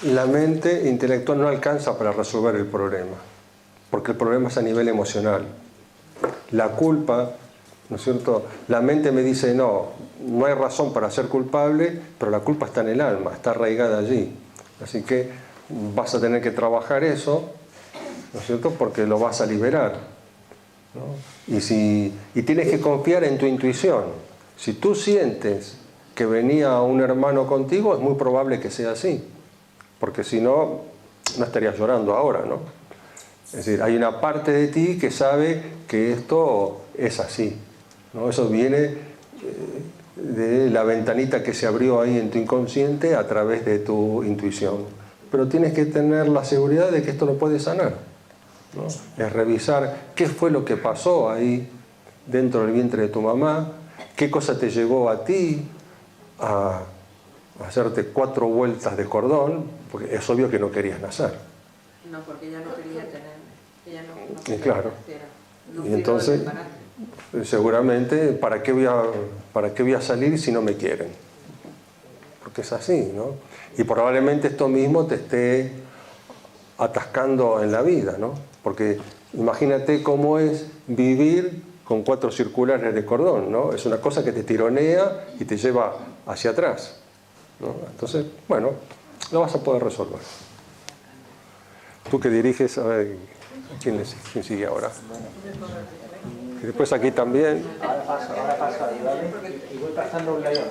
la mente intelectual no alcanza para resolver el problema, porque el problema es a nivel emocional. La culpa, ¿no es cierto? La mente me dice, no hay razón para ser culpable, pero la culpa está en el alma, está arraigada allí. Así que vas a tener que trabajar eso, ¿no es cierto? Porque lo vas a liberar, ¿no? Y tienes que confiar en tu intuición. Si tú sientes que venía un hermano contigo, es muy probable que sea así, porque si no, no estarías llorando ahora, ¿no? Es decir, hay una parte de ti que sabe que esto es así, ¿no? Eso viene de la ventanita que se abrió ahí en tu inconsciente a través de tu intuición. Pero tienes que tener la seguridad de que esto lo puedes sanar. ¿no? Es revisar qué fue lo que pasó ahí dentro del vientre de tu mamá, qué cosa te llevó a ti a hacerte 4 vueltas de cordón, porque es obvio que no querías nacer. No, porque ella no quería tener, ella no Y quería claro, que naciera. No y entonces seguramente ¿para qué voy a salir si no me quieren? Porque es así, ¿no? Y probablemente esto mismo te esté atascando en la vida, ¿no? Porque imagínate cómo es vivir con 4 circulares de cordón, ¿no? Es una cosa que te tironea y te lleva hacia atrás, ¿no? Entonces, bueno, lo vas a poder resolver. Tú que diriges, a ver, ¿quién sigue ahora? Y después aquí también. Ahora paso ahí, ¿vale? Y voy pasando un layón.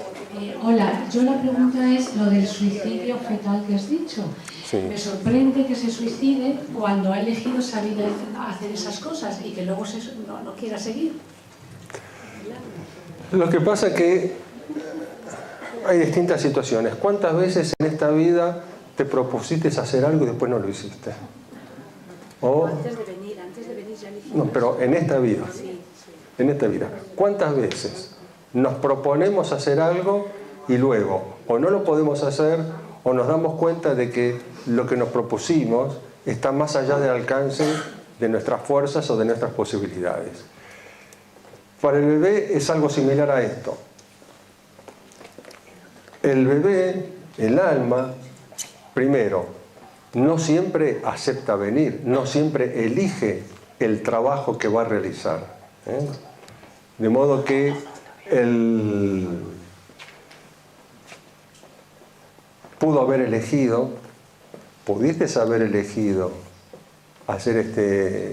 Hola, yo la pregunta es lo del suicidio fetal que has dicho. Sí. Me sorprende que se suicide cuando ha elegido salir a hacer esas cosas y que luego no quiera seguir. Lo que pasa es que hay distintas situaciones. ¿Cuántas veces en esta vida te propusiste hacer algo y después no lo hiciste? O, antes de venir ya lo hicimos. no, pero en esta vida. Sí, sí. En esta vida. ¿Cuántas veces nos proponemos hacer algo y luego o no lo podemos hacer o nos damos cuenta de que lo que nos propusimos está más allá del alcance de nuestras fuerzas o de nuestras posibilidades? Para el bebé es algo similar a esto. El bebé, el alma, primero, no siempre acepta venir, no siempre elige el trabajo que va a realizar, ¿eh? De modo que pudiste haber elegido hacer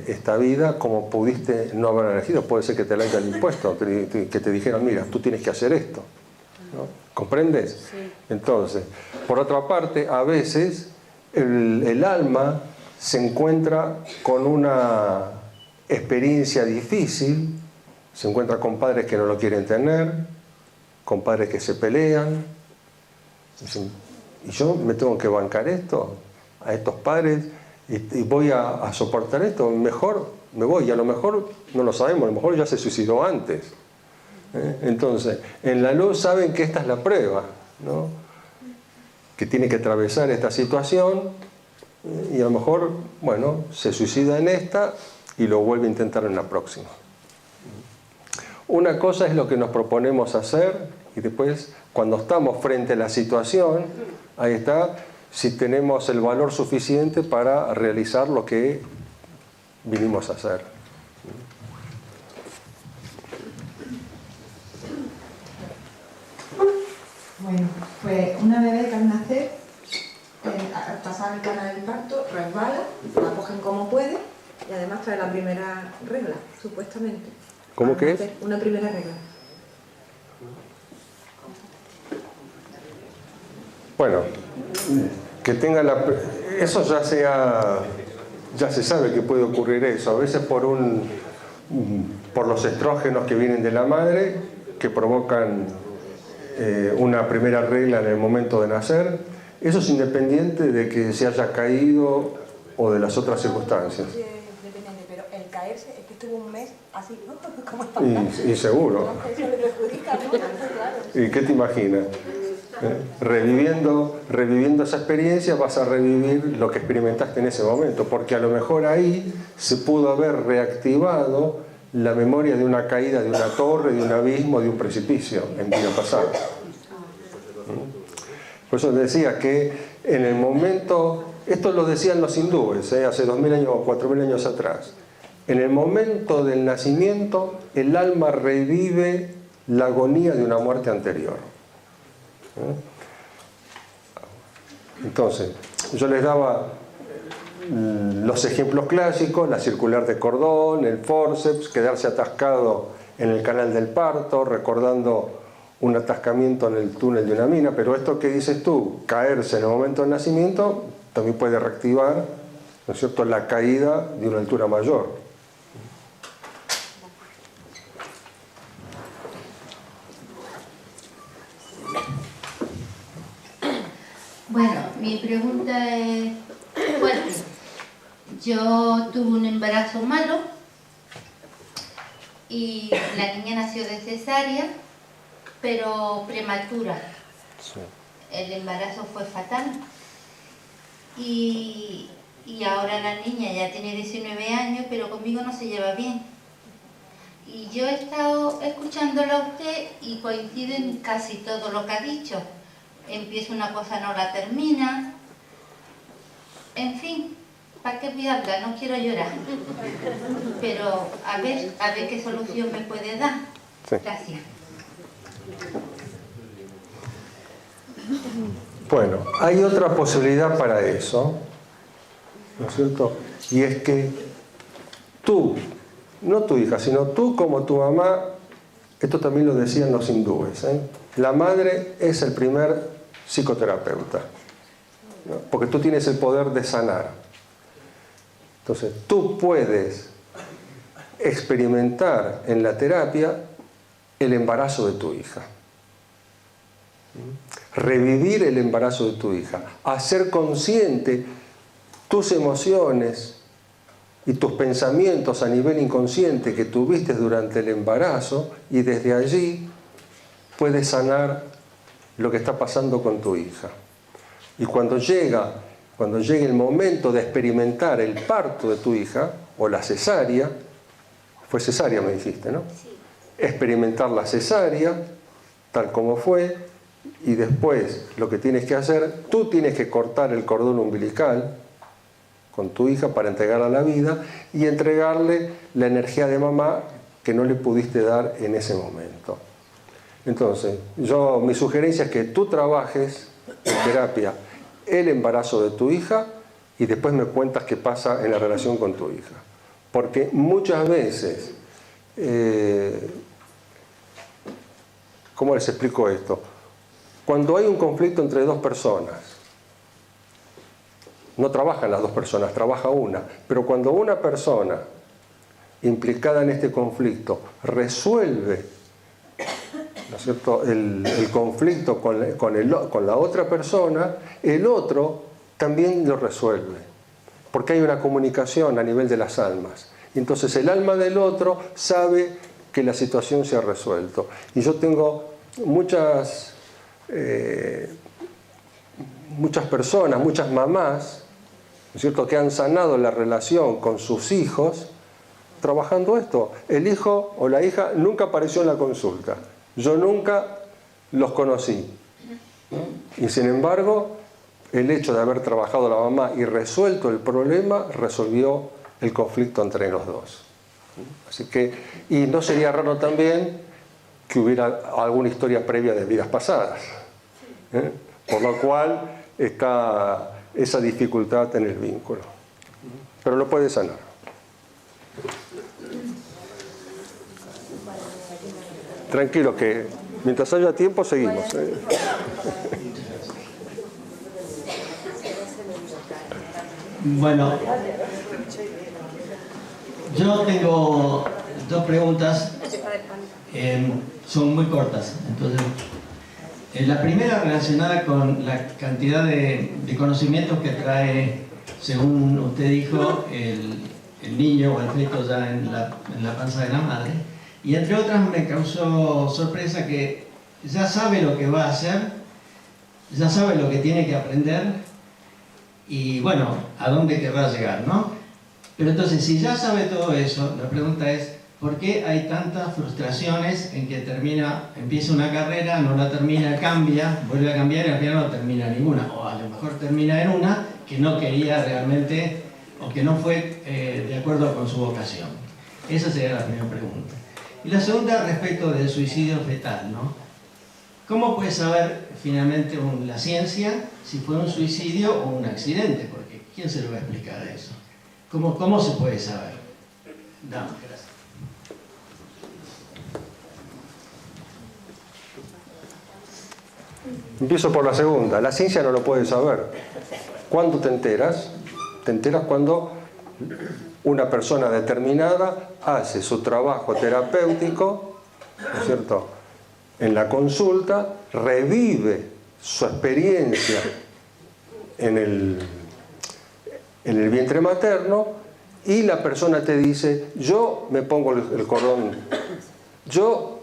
esta vida como pudiste no haber elegido. Puede ser que te la hayan impuesto, que te dijeran, mira, tú tienes que hacer esto, ¿no? ¿Comprendes? Sí. Entonces, por otra parte, a veces el alma se encuentra con una experiencia difícil, se encuentra con padres que no lo quieren tener, con padres que se pelean. Dicen, ¿y yo me tengo que bancar esto? A estos padres, y voy a soportar esto, mejor me voy. Y a lo mejor, no lo sabemos, a lo mejor ya se suicidó antes. Entonces, en la luz saben que esta es la prueba, ¿no? Que tiene que atravesar esta situación y a lo mejor, bueno, se suicida en esta y lo vuelve a intentar en la próxima. Una cosa es lo que nos proponemos hacer y después, cuando estamos frente a la situación, ahí está, si tenemos el valor suficiente para realizar lo que vinimos a hacer. Bueno, pues una bebé que al nacer, al pasar el canal del parto, resbala, la cogen como puede y además trae la primera regla, supuestamente. ¿Cómo que es? Una primera regla. Bueno, que tenga eso ya se sabe que puede ocurrir eso, a veces por los estrógenos que vienen de la madre, que provocan una primera regla en el momento de nacer. Eso es independiente de que se haya caído o de las otras circunstancias. Depende, pero el caerse es que estuvo un mes así, ¿no? Y seguro. Eso le perjudica, ¿no? Claro. ¿Y qué te imaginas? Reviviendo esa experiencia vas a revivir lo que experimentaste en ese momento, porque a lo mejor ahí se pudo haber reactivado la memoria de una caída de una torre, de un abismo, de un precipicio en vida pasada. Por eso decía que en el momento, esto lo decían los hindúes, hace 2000 años o 4000 años atrás, en el momento del nacimiento el alma revive la agonía de una muerte anterior. Entonces, yo les daba los ejemplos clásicos, la circular de cordón, el forceps, quedarse atascado en el canal del parto, recordando un atascamiento en el túnel de una mina, pero esto que dices tú, caerse en el momento del nacimiento, también puede reactivar, ¿no es cierto?, la caída de una altura mayor. Bueno, mi pregunta es, bueno, Yo tuve un embarazo malo y la niña nació de cesárea, pero prematura. Sí. El embarazo fue fatal. Y ahora la niña ya tiene 19 años, pero conmigo no se lleva bien. Y yo he estado escuchándola a usted y coincide en casi todo lo que ha dicho. Empieza una cosa, no la termina. En fin, ¿para qué voy a hablar? No quiero llorar. Pero a ver qué solución me puede dar. Sí. Gracias. Bueno, hay otra posibilidad para eso, ¿no es cierto? Y es que tú, no tu hija, sino tú como tu mamá, esto también lo decían los hindúes, ¿eh? La madre es el primer psicoterapeuta, ¿no? Porque tú tienes el poder de sanar. Entonces, tú puedes experimentar en la terapia el embarazo de tu hija. Revivir el embarazo de tu hija, hacer consciente tus emociones y tus pensamientos a nivel inconsciente que tuviste durante el embarazo, y desde allí puedes sanar lo que está pasando con tu hija. Y cuando llegue el momento de experimentar el parto de tu hija, o la cesárea, fue cesárea me dijiste, ¿no? Sí. Experimentar la cesárea, tal como fue, y después lo que tienes que hacer, tú tienes que cortar el cordón umbilical con tu hija para entregarla a la vida y entregarle la energía de mamá que no le pudiste dar en ese momento. Entonces, mi sugerencia es que tú trabajes en terapia el embarazo de tu hija y después me cuentas qué pasa en la relación con tu hija. Porque muchas veces, ¿cómo les explico esto? Cuando hay un conflicto entre dos personas, no trabajan las dos personas, trabaja una. Pero cuando una persona implicada en este conflicto resuelve, ¿no es cierto?, el conflicto con la otra persona, el otro también lo resuelve. Porque hay una comunicación a nivel de las almas. Entonces el alma del otro sabe que la situación se ha resuelto. Y yo tengo muchas personas, muchas mamás, ¿no es cierto?, que han sanado la relación con sus hijos trabajando esto. El hijo o la hija nunca apareció en la consulta. Yo nunca los conocí, ¿no? Y sin embargo, el hecho de haber trabajado la mamá y resuelto el problema resolvió el conflicto entre los dos. Así que, y no sería raro también que hubiera alguna historia previa de vidas pasadas, ¿eh? Por lo cual está esa dificultad en el vínculo. Pero lo puede sanar. Tranquilo, que mientras haya tiempo seguimos, ¿eh? Bueno, yo tengo dos preguntas, son muy cortas. Entonces, la primera relacionada con la cantidad de conocimientos que trae, según usted dijo, el niño o el feto ya en la panza de la madre. Y entre otras me causó sorpresa que ya sabe lo que va a hacer, ya sabe lo que tiene que aprender y bueno, a dónde querrá llegar, ¿no? Pero entonces, si ya sabe todo eso, la pregunta es, ¿por qué hay tantas frustraciones en que empieza una carrera, no la termina, cambia, vuelve a cambiar y al final no termina ninguna? O a lo mejor termina en una que no quería realmente o que no fue de acuerdo con su vocación. Esa sería la primera pregunta. Y la segunda respecto del suicidio fetal, ¿no? ¿Cómo puede saber finalmente la ciencia si fue un suicidio o un accidente? Porque ¿quién se lo va a explicar eso? ¿Cómo se puede saber? Dame, gracias. Empiezo por la segunda. La ciencia no lo puede saber. ¿Cuándo te enteras? Te enteras cuando una persona determinada hace su trabajo terapéutico, ¿no es cierto?, en la consulta, revive su experiencia en en el vientre materno y la persona te dice, yo me pongo el cordón, yo,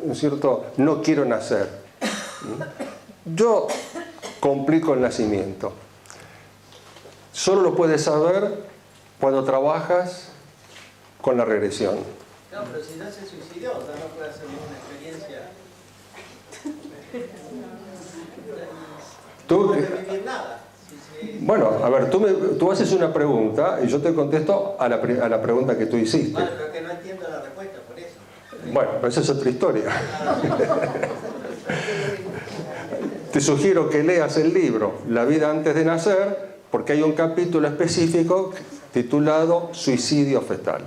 ¿no es cierto?, no quiero nacer, yo complico el nacimiento. Solo lo puedes saber cuando trabajas con la regresión. No, pero si no se suicidó, no puede hacer ninguna experiencia. Tú, no puede vivir nada. bueno, a ver, tú haces una pregunta y yo te contesto a la pregunta que tú hiciste. Vale, pero que no entiendo la respuesta, por eso. Bueno, pero esa es otra historia. Te sugiero que leas el libro La vida antes de nacer, porque hay un capítulo específico titulado Suicidio fetal.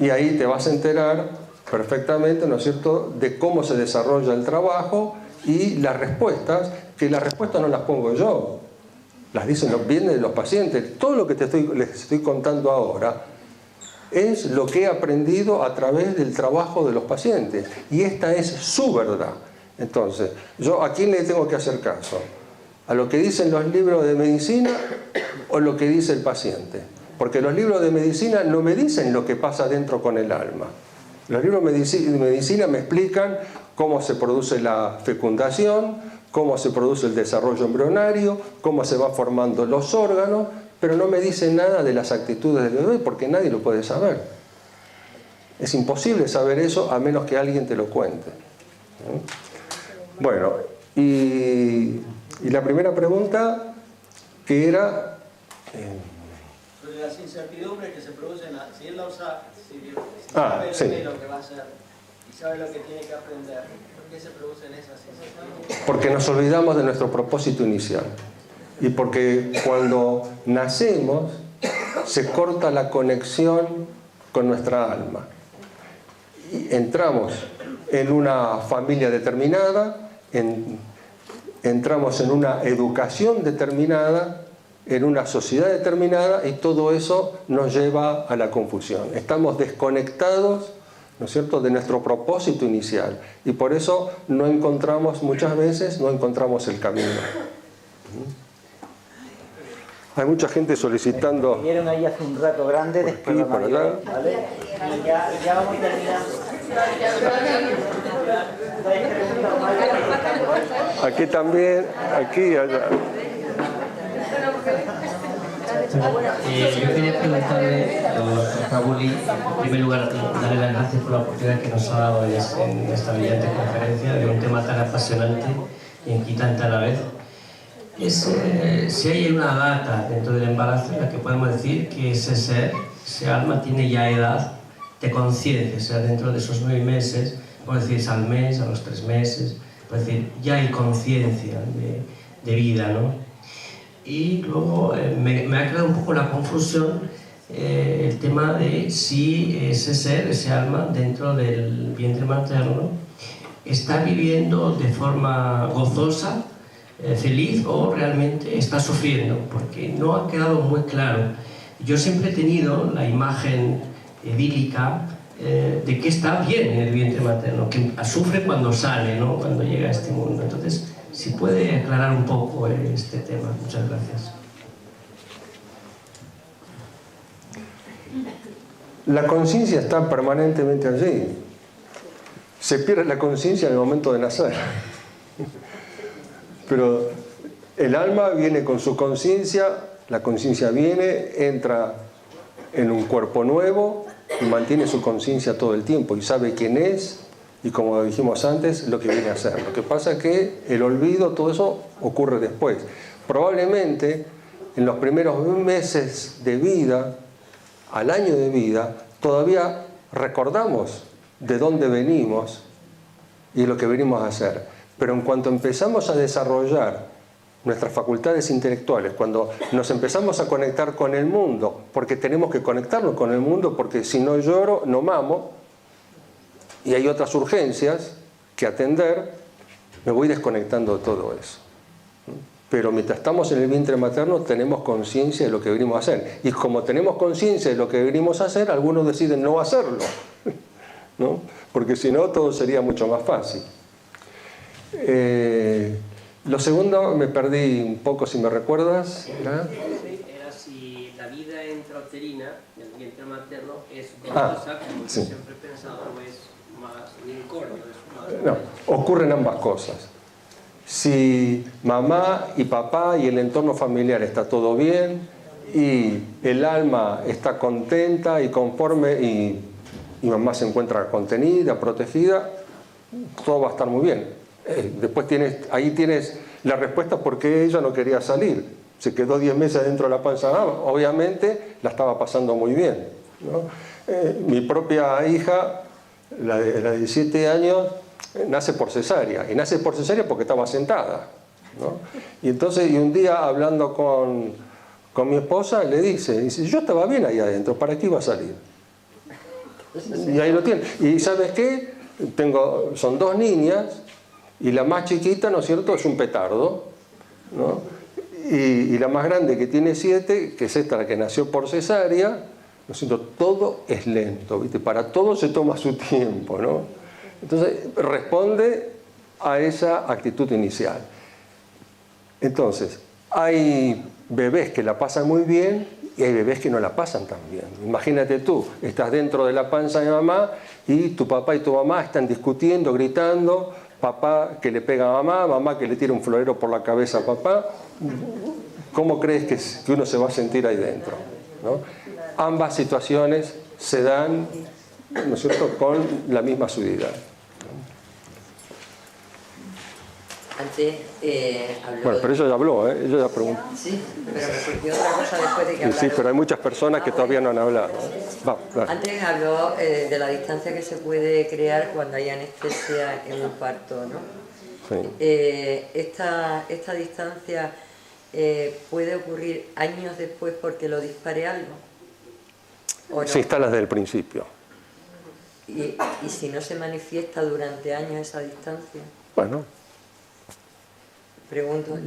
Y ahí te vas a enterar perfectamente, ¿no es cierto?, de cómo se desarrolla el trabajo y las respuestas, que las respuestas no las pongo yo, las dicen vienen los pacientes. Todo lo que les estoy contando ahora es lo que he aprendido a través del trabajo de los pacientes. Y esta es su verdad. Entonces, ¿yo a quién le tengo que hacer caso? ¿A lo que dicen los libros de medicina o lo que dice el paciente? Porque los libros de medicina no me dicen lo que pasa dentro con el alma. Los libros de medicina me explican cómo se produce la fecundación, cómo se produce el desarrollo embrionario, cómo se van formando los órganos, pero no me dicen nada de las actitudes del bebé porque nadie lo puede saber. Es imposible saber eso a menos que alguien te lo cuente. Bueno, y la primera pregunta, que era... sobre las incertidumbres que se producen, si él la usa, si sabe sí. Lo que va a hacer y sabe lo que tiene que aprender, ¿por qué se producen esas incertidumbres? Porque nos olvidamos de nuestro propósito inicial. Y porque cuando nacemos se corta la conexión con nuestra alma. Y entramos en una familia determinada, entramos en una educación determinada, en una sociedad determinada, y todo eso nos lleva a la confusión. Estamos desconectados, ¿no es cierto?, de nuestro propósito inicial. Y por eso muchas veces no encontramos el camino. Hay mucha gente solicitando... Vinieron ahí hace un rato grande, después de mayor, ¿vale? Y ya vamos terminando. Aquí también, aquí y allá. Yo quería preguntarle a Kabuli, en primer lugar, darle las gracias por la oportunidad que nos ha dado en esta brillante conferencia de un tema tan apasionante y inquietante a la vez. Si hay una data dentro del embarazo en la que podemos decir que ese alma tiene ya edad de conciencia, o sea, dentro de esos 9 meses, podemos decir es al mes, a los 3 meses, es decir, ya hay conciencia de vida, ¿no? Y luego me ha creado un poco la confusión el tema de si ese alma dentro del vientre materno está viviendo de forma gozosa, feliz, o realmente está sufriendo, porque no ha quedado muy claro. Yo siempre he tenido la imagen idílica de que está bien en el vientre materno, que sufre cuando sale, ¿no?, cuando llega a este mundo. Entonces, si puede aclarar un poco este tema. Muchas gracias. La conciencia está permanentemente allí. Se pierde la conciencia en el momento de nacer. Pero el alma viene con su conciencia, la conciencia viene, entra en un cuerpo nuevo y mantiene su conciencia todo el tiempo y sabe quién es y, como dijimos antes, lo que viene a hacer. Lo que pasa es que el olvido, todo eso ocurre después. Probablemente en los primeros meses de vida, al año de vida, todavía recordamos de dónde venimos y lo que venimos a hacer. Pero en cuanto empezamos a desarrollar nuestras facultades intelectuales, cuando nos empezamos a conectar con el mundo, porque tenemos que conectarnos con el mundo, porque si no lloro, no mamo, y hay otras urgencias que atender, me voy desconectando de todo eso. Pero mientras estamos en el vientre materno tenemos conciencia de lo que venimos a hacer. Y como tenemos conciencia de lo que venimos a hacer, algunos deciden no hacerlo, ¿no? Porque si no, todo sería mucho más fácil. Lo segundo, me perdí un poco, si me recuerdas. Era intrauterina, el vientre materno, es dolorosa, como sí. yo siempre he pensado, o es más lincolno, No, ocurren ambas cosas. Si mamá y papá y el entorno familiar está todo bien y el alma está contenta y conforme y mamá se encuentra contenida, protegida, todo va a estar muy bien. Después ahí tienes la respuesta por qué ella no quería salir. Se quedó 10 meses dentro de la panza de mamá. Obviamente la estaba pasando muy bien, ¿no? Mi propia hija, la de 7 años, nace por cesárea. Y nace por cesárea porque estaba sentada, ¿no? Y entonces, un día hablando con mi esposa, le dice, yo estaba bien ahí adentro, ¿para qué iba a salir? Y ahí lo tiene. Y ¿sabes qué? Son 2 niñas y la más chiquita, ¿no es cierto?, es un petardo, ¿no? Y la más grande, que tiene 7, que es esta, la que nació por cesárea, ¿no es cierto?, todo es lento, ¿viste? Para todo se toma su tiempo, ¿no? Entonces responde a esa actitud inicial. Entonces, hay bebés que la pasan muy bien y hay bebés que no la pasan tan bien. Imagínate tú, estás dentro de la panza de mamá y tu papá y tu mamá están discutiendo, gritando, papá que le pega a mamá, mamá que le tira un florero por la cabeza a papá. ¿Cómo crees que uno se va a sentir ahí dentro, ¿no? Ambas situaciones se dan, ¿no es cierto?, con la misma asiduidad. Antes habló... Bueno, pero ella ya habló, ella ya preguntó. Sí, pero me surgió otra cosa después de que hablaron. Sí, pero hay muchas personas que todavía no han hablado. Antes habló de la distancia que se puede crear cuando hay anestesia en un parto, ¿no? Sí. Esta distancia puede ocurrir años después porque lo dispare algo, ¿o no? Sí, está desde el principio. ¿Y si no se manifiesta durante años esa distancia? Bueno. Pregunto,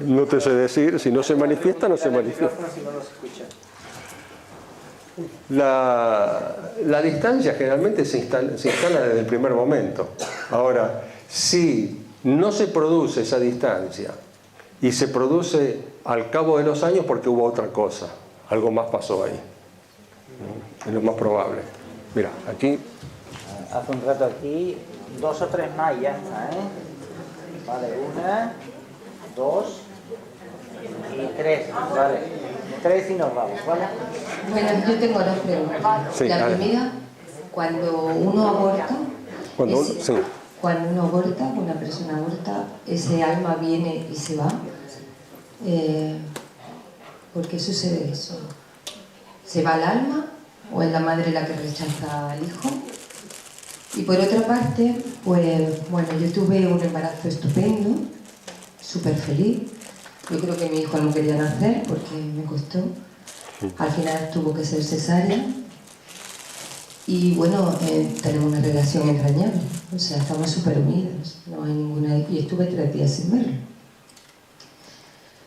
No te sé decir, si no se manifiesta, no se manifiesta. La distancia generalmente se instala desde el primer momento. Ahora, si no se produce esa distancia y se produce al cabo de los años porque hubo otra cosa, algo más pasó ahí. Es lo más probable. Mira, aquí... Hace un rato aquí, 2 o 3 más y ya está, ¿eh? Vale, 1, 2 y 3, vale. 3 y nos vamos, ¿vale? Bueno, yo tengo 2 preguntas. Sí, la primera, cuando uno aborta, cuando uno aborta, una persona aborta, ese alma viene y se va. ¿Por qué sucede eso? ¿Se va el alma o es la madre la que rechaza al hijo? Y por otra parte, pues bueno, yo tuve un embarazo estupendo, súper feliz. Yo creo que mi hijo no quería nacer porque me costó. Al final tuvo que ser cesárea. Y bueno, tenemos una relación entrañable. O sea, estamos súper unidos. No hay ninguna... Y estuve 3 días sin verlo.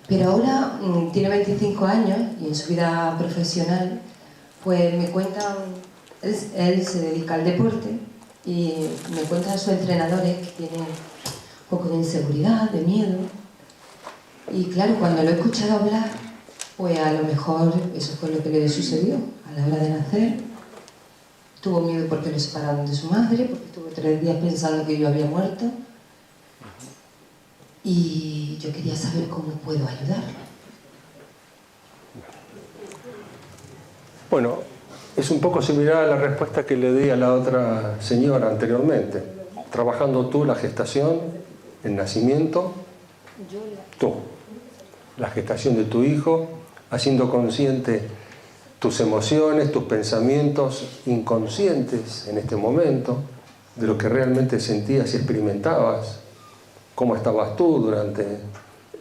Pero ahora tiene 25 años y en su vida profesional, pues me cuentan... Él se dedica al deporte y me cuentan a sus entrenadores que tienen un poco de inseguridad, de miedo. Y claro, cuando lo he escuchado hablar, pues a lo mejor eso fue lo que le sucedió a la hora de nacer. Tuvo miedo porque lo separaron de su madre, porque estuvo 3 días pensando que yo había muerto. Y yo quería saber cómo puedo ayudarlo. Bueno, es un poco similar a la respuesta que le di a la otra señora anteriormente. Trabajando tú la gestación, el nacimiento, tú, la gestación de tu hijo, haciendo consciente tus emociones, tus pensamientos inconscientes en este momento, de lo que realmente sentías y experimentabas, cómo estabas tú durante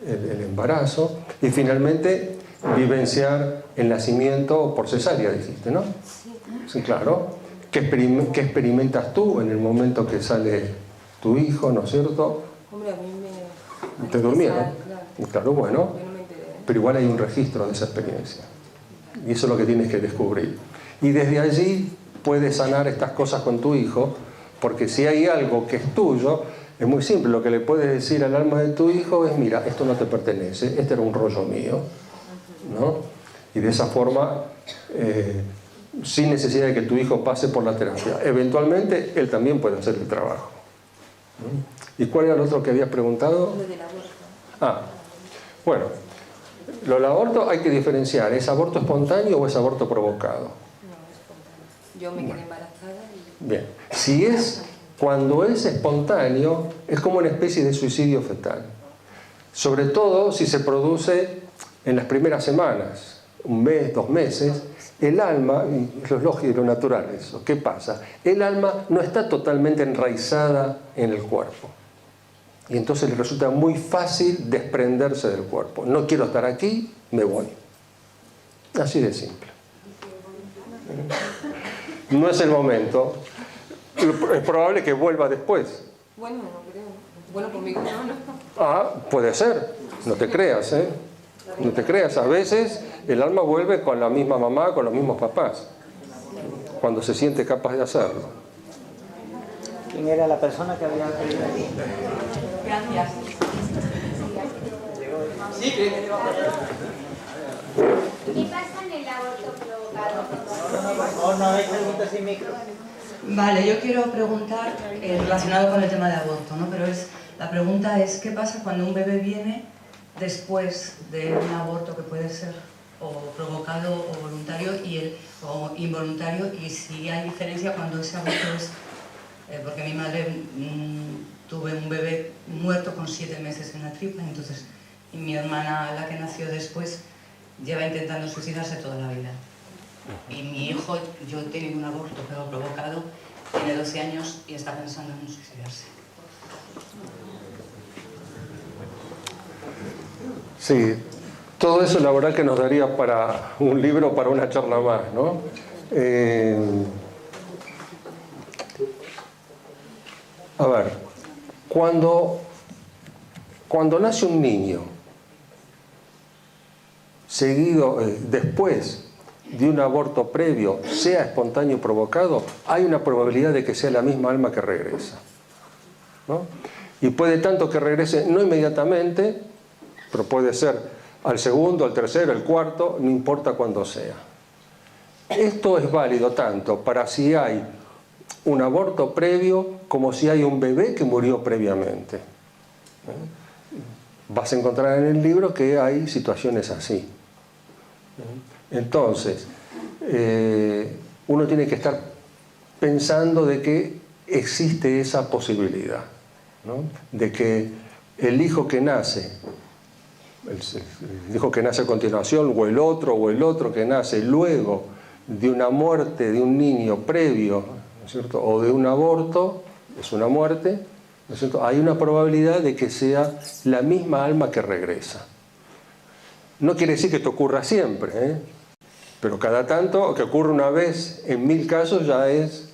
el embarazo, y finalmente vivenciar el nacimiento por cesárea, dijiste, ¿no? Sí, claro. ¿Qué experimentas tú en el momento que sale tu hijo, ¿no es cierto? Hombre, a mí me... ¿Te durmieron? Claro, bueno, pero igual hay un registro de esa experiencia. Y eso es lo que tienes que descubrir. Y desde allí puedes sanar estas cosas con tu hijo, porque si hay algo que es tuyo, es muy simple. Lo que le puedes decir al alma de tu hijo es, mira, esto no te pertenece, este era un rollo mío, ¿no? Y de esa forma, sin necesidad de que tu hijo pase por la terapia. Eventualmente, él también puede hacer el trabajo. ¿Y cuál era el otro que habías preguntado? Lo del aborto. Ah, bueno, lo del aborto hay que diferenciar, ¿es aborto espontáneo o es aborto provocado? No, espontáneo. Yo me quedé embarazada y... Bien, si es, cuando es espontáneo, es como una especie de suicidio fetal. Sobre todo si se produce en las primeras semanas, un mes, 2 meses, el alma, y lo lógico y lo natural eso, ¿qué pasa? El alma no está totalmente enraizada en el cuerpo. Y entonces le resulta muy fácil desprenderse del cuerpo. No quiero estar aquí, me voy. Así de simple. No es el momento. Es probable que vuelva después. Bueno, no creo. Bueno, conmigo no. Ah, puede ser. No te creas, ¿eh? No te creas. A veces el alma vuelve con la misma mamá, con los mismos papás, cuando se siente capaz de hacerlo. ¿Quién era la persona que había pedido aquí? Gracias. Sí, ¿Qué pasa en el aborto provocado? Por favor, no hagáis preguntas sin micro. Vale, yo quiero preguntar, relacionado con el tema de aborto, ¿no? Pero la pregunta es, ¿qué pasa cuando un bebé viene después de un aborto que puede ser o provocado o voluntario o involuntario? Y si hay diferencia cuando ese aborto es... porque mi madre tuve un bebé muerto con 7 meses en la tripa, entonces y mi hermana, la que nació después, lleva intentando suicidarse toda la vida. Y mi hijo, yo he tenido un aborto pero provocado, tiene 12 años y está pensando en suicidarse. Sí, todo eso la verdad que nos daría para un libro, para una charla más, ¿no? A ver, cuando nace un niño, seguido, después de un aborto previo, sea espontáneo o provocado, hay una probabilidad de que sea la misma alma que regresa, ¿no? Y puede tanto que regrese, no inmediatamente, pero puede ser al segundo, al tercero, al cuarto, no importa cuándo sea. Esto es válido tanto para si hay un aborto previo como si hay un bebé que murió previamente. Vas a encontrar en el libro que hay situaciones así. Entonces, uno tiene que estar pensando de que existe esa posibilidad, ¿no? De que el hijo que nace, el hijo que nace a continuación, o el otro que nace luego de una muerte de un niño previo, ¿no es cierto?, o de un aborto, es una muerte, ¿no es cierto?, hay una probabilidad de que sea la misma alma que regresa. No quiere decir que esto ocurra siempre, ¿eh? Pero cada tanto, que ocurre una vez en 1000 casos, ya es,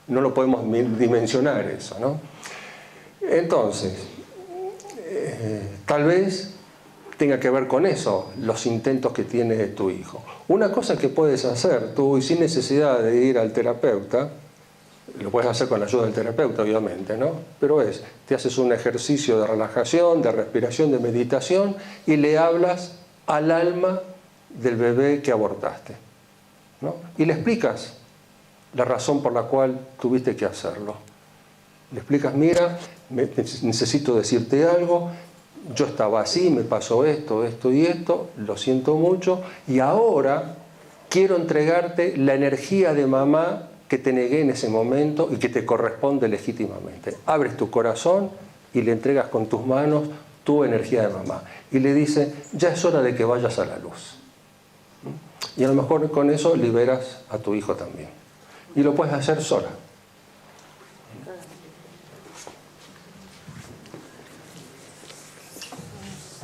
no lo podemos dimensionar eso, ¿no? Entonces, tal vez tenga que ver con eso, los intentos que tiene tu hijo. Una cosa que puedes hacer tú, y sin necesidad de ir al terapeuta, lo puedes hacer con la ayuda del terapeuta, obviamente, ¿no? Pero te haces un ejercicio de relajación, de respiración, de meditación, y le hablas al alma del bebé que abortaste, ¿no? Y le explicas la razón por la cual tuviste que hacerlo. Le explicas, mira, necesito decirte algo, yo estaba así, me pasó esto, esto y esto, lo siento mucho, y ahora quiero entregarte la energía de mamá que te negué en ese momento y que te corresponde legítimamente. Abres tu corazón y le entregas con tus manos tu energía de mamá. Y le dice, ya es hora de que vayas a la luz. Y a lo mejor con eso liberas a tu hijo también. Y lo puedes hacer sola.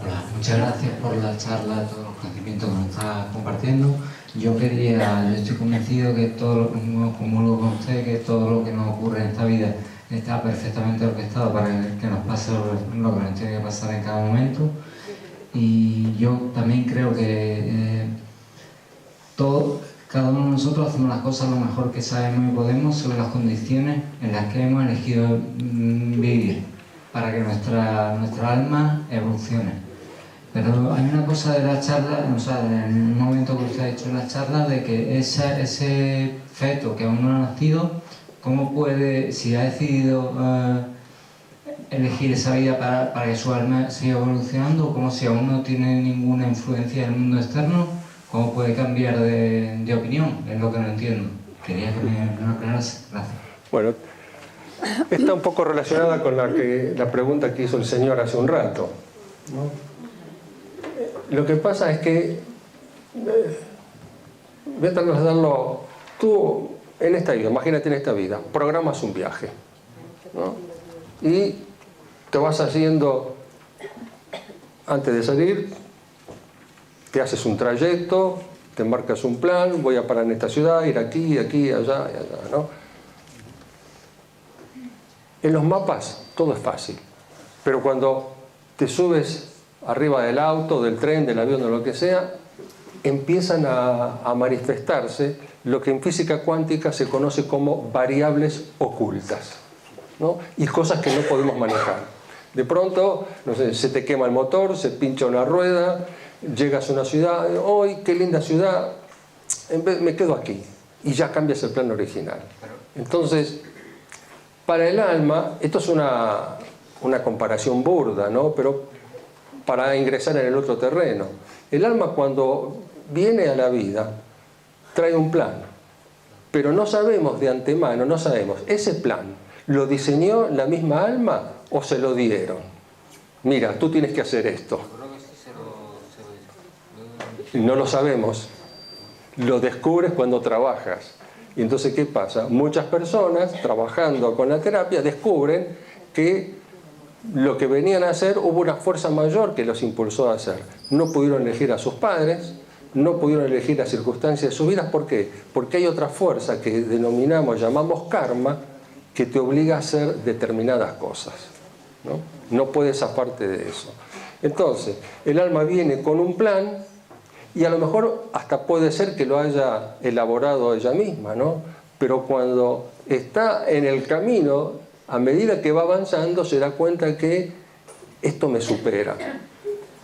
Hola, muchas gracias por la charla, todos los conocimientos que nos está compartiendo. Yo estoy convencido que todo, comulgo con usted, que todo lo que nos ocurre en esta vida está perfectamente orquestado para que nos pase lo que nos tiene que pasar en cada momento. Y yo también creo que cada uno de nosotros hacemos las cosas lo mejor que sabemos y podemos sobre las condiciones en las que hemos elegido vivir para que nuestra alma evolucione. Pero hay una cosa de la charla, o sea, en un momento que usted ha dicho en la charla, de que ese feto que aún no ha nacido, ¿cómo puede, si ha decidido elegir esa vida para que su alma siga evolucionando, como si aún no tiene ninguna influencia en el mundo externo, cómo puede cambiar de opinión? Es lo que no entiendo. Quería que me aclarase. Gracias. Bueno, está un poco relacionada con la pregunta que hizo el señor hace un rato, ¿no? Lo que pasa es que, voy a trasladarlo, tú en esta vida, imagínate en esta vida, programas un viaje, ¿no? Y te vas haciendo, antes de salir, te haces un trayecto, te marcas un plan, voy a parar en esta ciudad, ir aquí, aquí, allá, ¿no? En los mapas todo es fácil, pero cuando te subes arriba del auto, del tren, del avión, de lo que sea, empiezan a manifestarse lo que en física cuántica se conoce como variables ocultas, ¿no? Y cosas que no podemos manejar. De pronto, no sé, se te quema el motor, se pincha una rueda, llegas a una ciudad, ¡ay, qué linda ciudad! Me quedo aquí. Y ya cambias el plan original. Entonces, para el alma, esto es una comparación burda, ¿no? Pero para ingresar en el otro terreno. El alma, cuando viene a la vida, trae un plan, pero no sabemos de antemano, no sabemos, ¿ese plan lo diseñó la misma alma o se lo dieron? Mira, tú tienes que hacer esto. No lo sabemos, lo descubres cuando trabajas. Y entonces, ¿qué pasa? Muchas personas, trabajando con la terapia, descubren que lo que venían a hacer, hubo una fuerza mayor que los impulsó a hacer. No pudieron elegir a sus padres, no pudieron elegir las circunstancias de sus vidas. ¿Por qué? Porque hay otra fuerza que llamamos karma, que te obliga a hacer determinadas cosas, ¿no? No puedes zafarte de eso. Entonces, el alma viene con un plan y a lo mejor hasta puede ser que lo haya elaborado ella misma, ¿no? Pero cuando está en el camino, a medida que va avanzando, se da cuenta que esto me supera.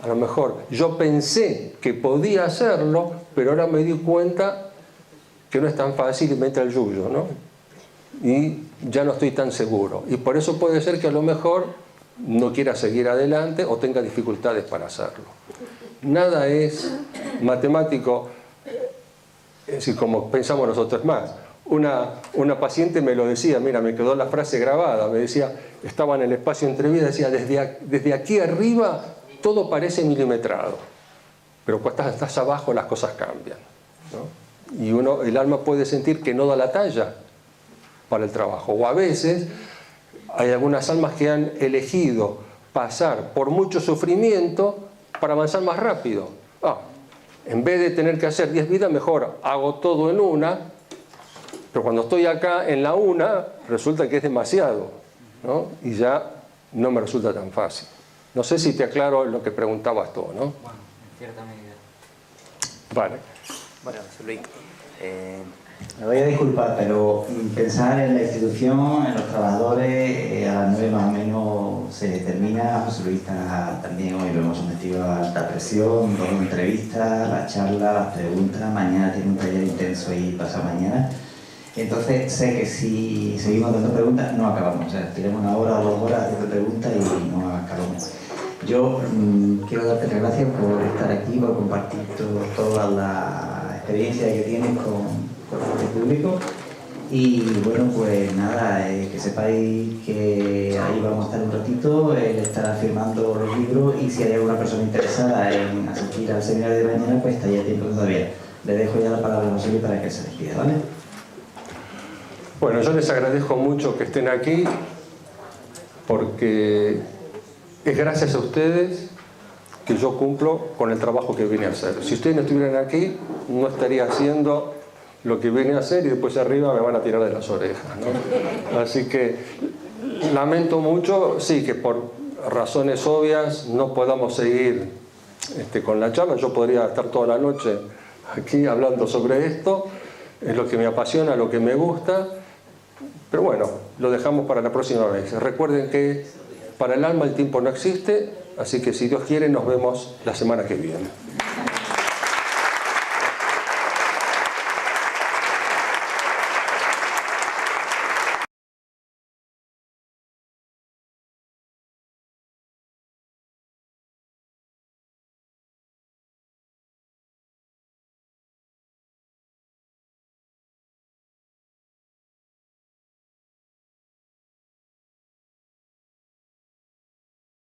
A lo mejor yo pensé que podía hacerlo, pero ahora me di cuenta que no es tan fácil y me entra el yuyo, ¿no? Y ya no estoy tan seguro. Y por eso puede ser que a lo mejor no quiera seguir adelante o tenga dificultades para hacerlo. Nada es matemático, es decir, como pensamos nosotros. Es más, una paciente me lo decía, mira, me quedó la frase grabada, me decía, estaba en el espacio entre vidas, decía, desde aquí arriba todo parece milimetrado, pero cuando estás abajo las cosas cambian, ¿no? Y el alma puede sentir que no da la talla para el trabajo, o a veces hay algunas almas que han elegido pasar por mucho sufrimiento para avanzar más rápido. En vez de tener que hacer 10 vidas, mejor hago todo en una. Pero cuando estoy acá en la una, resulta que es demasiado, ¿no? Y ya no me resulta tan fácil. No sé si te aclaro lo que preguntabas tú, ¿no? Bueno, en cierta medida. Vale. Bueno, Luis, me voy a disculpar, pero pensar en la institución, en los trabajadores, a las 9 más o menos se termina. José Luis está también hoy, lo hemos sometido a alta presión, 2 entrevistas, la charla, las preguntas, mañana tiene un taller intenso y pasado mañana. Entonces sé que si seguimos dando preguntas no acabamos, o sea, tiramos 1 hora o 2 horas haciendo preguntas y no acabamos. Yo quiero darte las gracias por estar aquí, por compartir toda la experiencia que tienes con el público y bueno, pues nada, que sepáis que ahí vamos a estar un ratito, él estará firmando los libros y si hay alguna persona interesada en asistir al seminario de mañana, pues está ya a tiempo todavía. Le dejo ya la palabra a José Luis para que se despida, ¿vale? Bueno, yo les agradezco mucho que estén aquí porque es gracias a ustedes que yo cumplo con el trabajo que vine a hacer. Si ustedes no estuvieran aquí, no estaría haciendo lo que vine a hacer y después arriba me van a tirar de las orejas, ¿no? Así que lamento mucho, sí, que por razones obvias no podamos seguir con la charla. Yo podría estar toda la noche aquí hablando sobre esto, es lo que me apasiona, lo que me gusta, pero bueno, lo dejamos para la próxima vez. Recuerden que para el alma el tiempo no existe, Así que si Dios quiere nos vemos la semana que viene.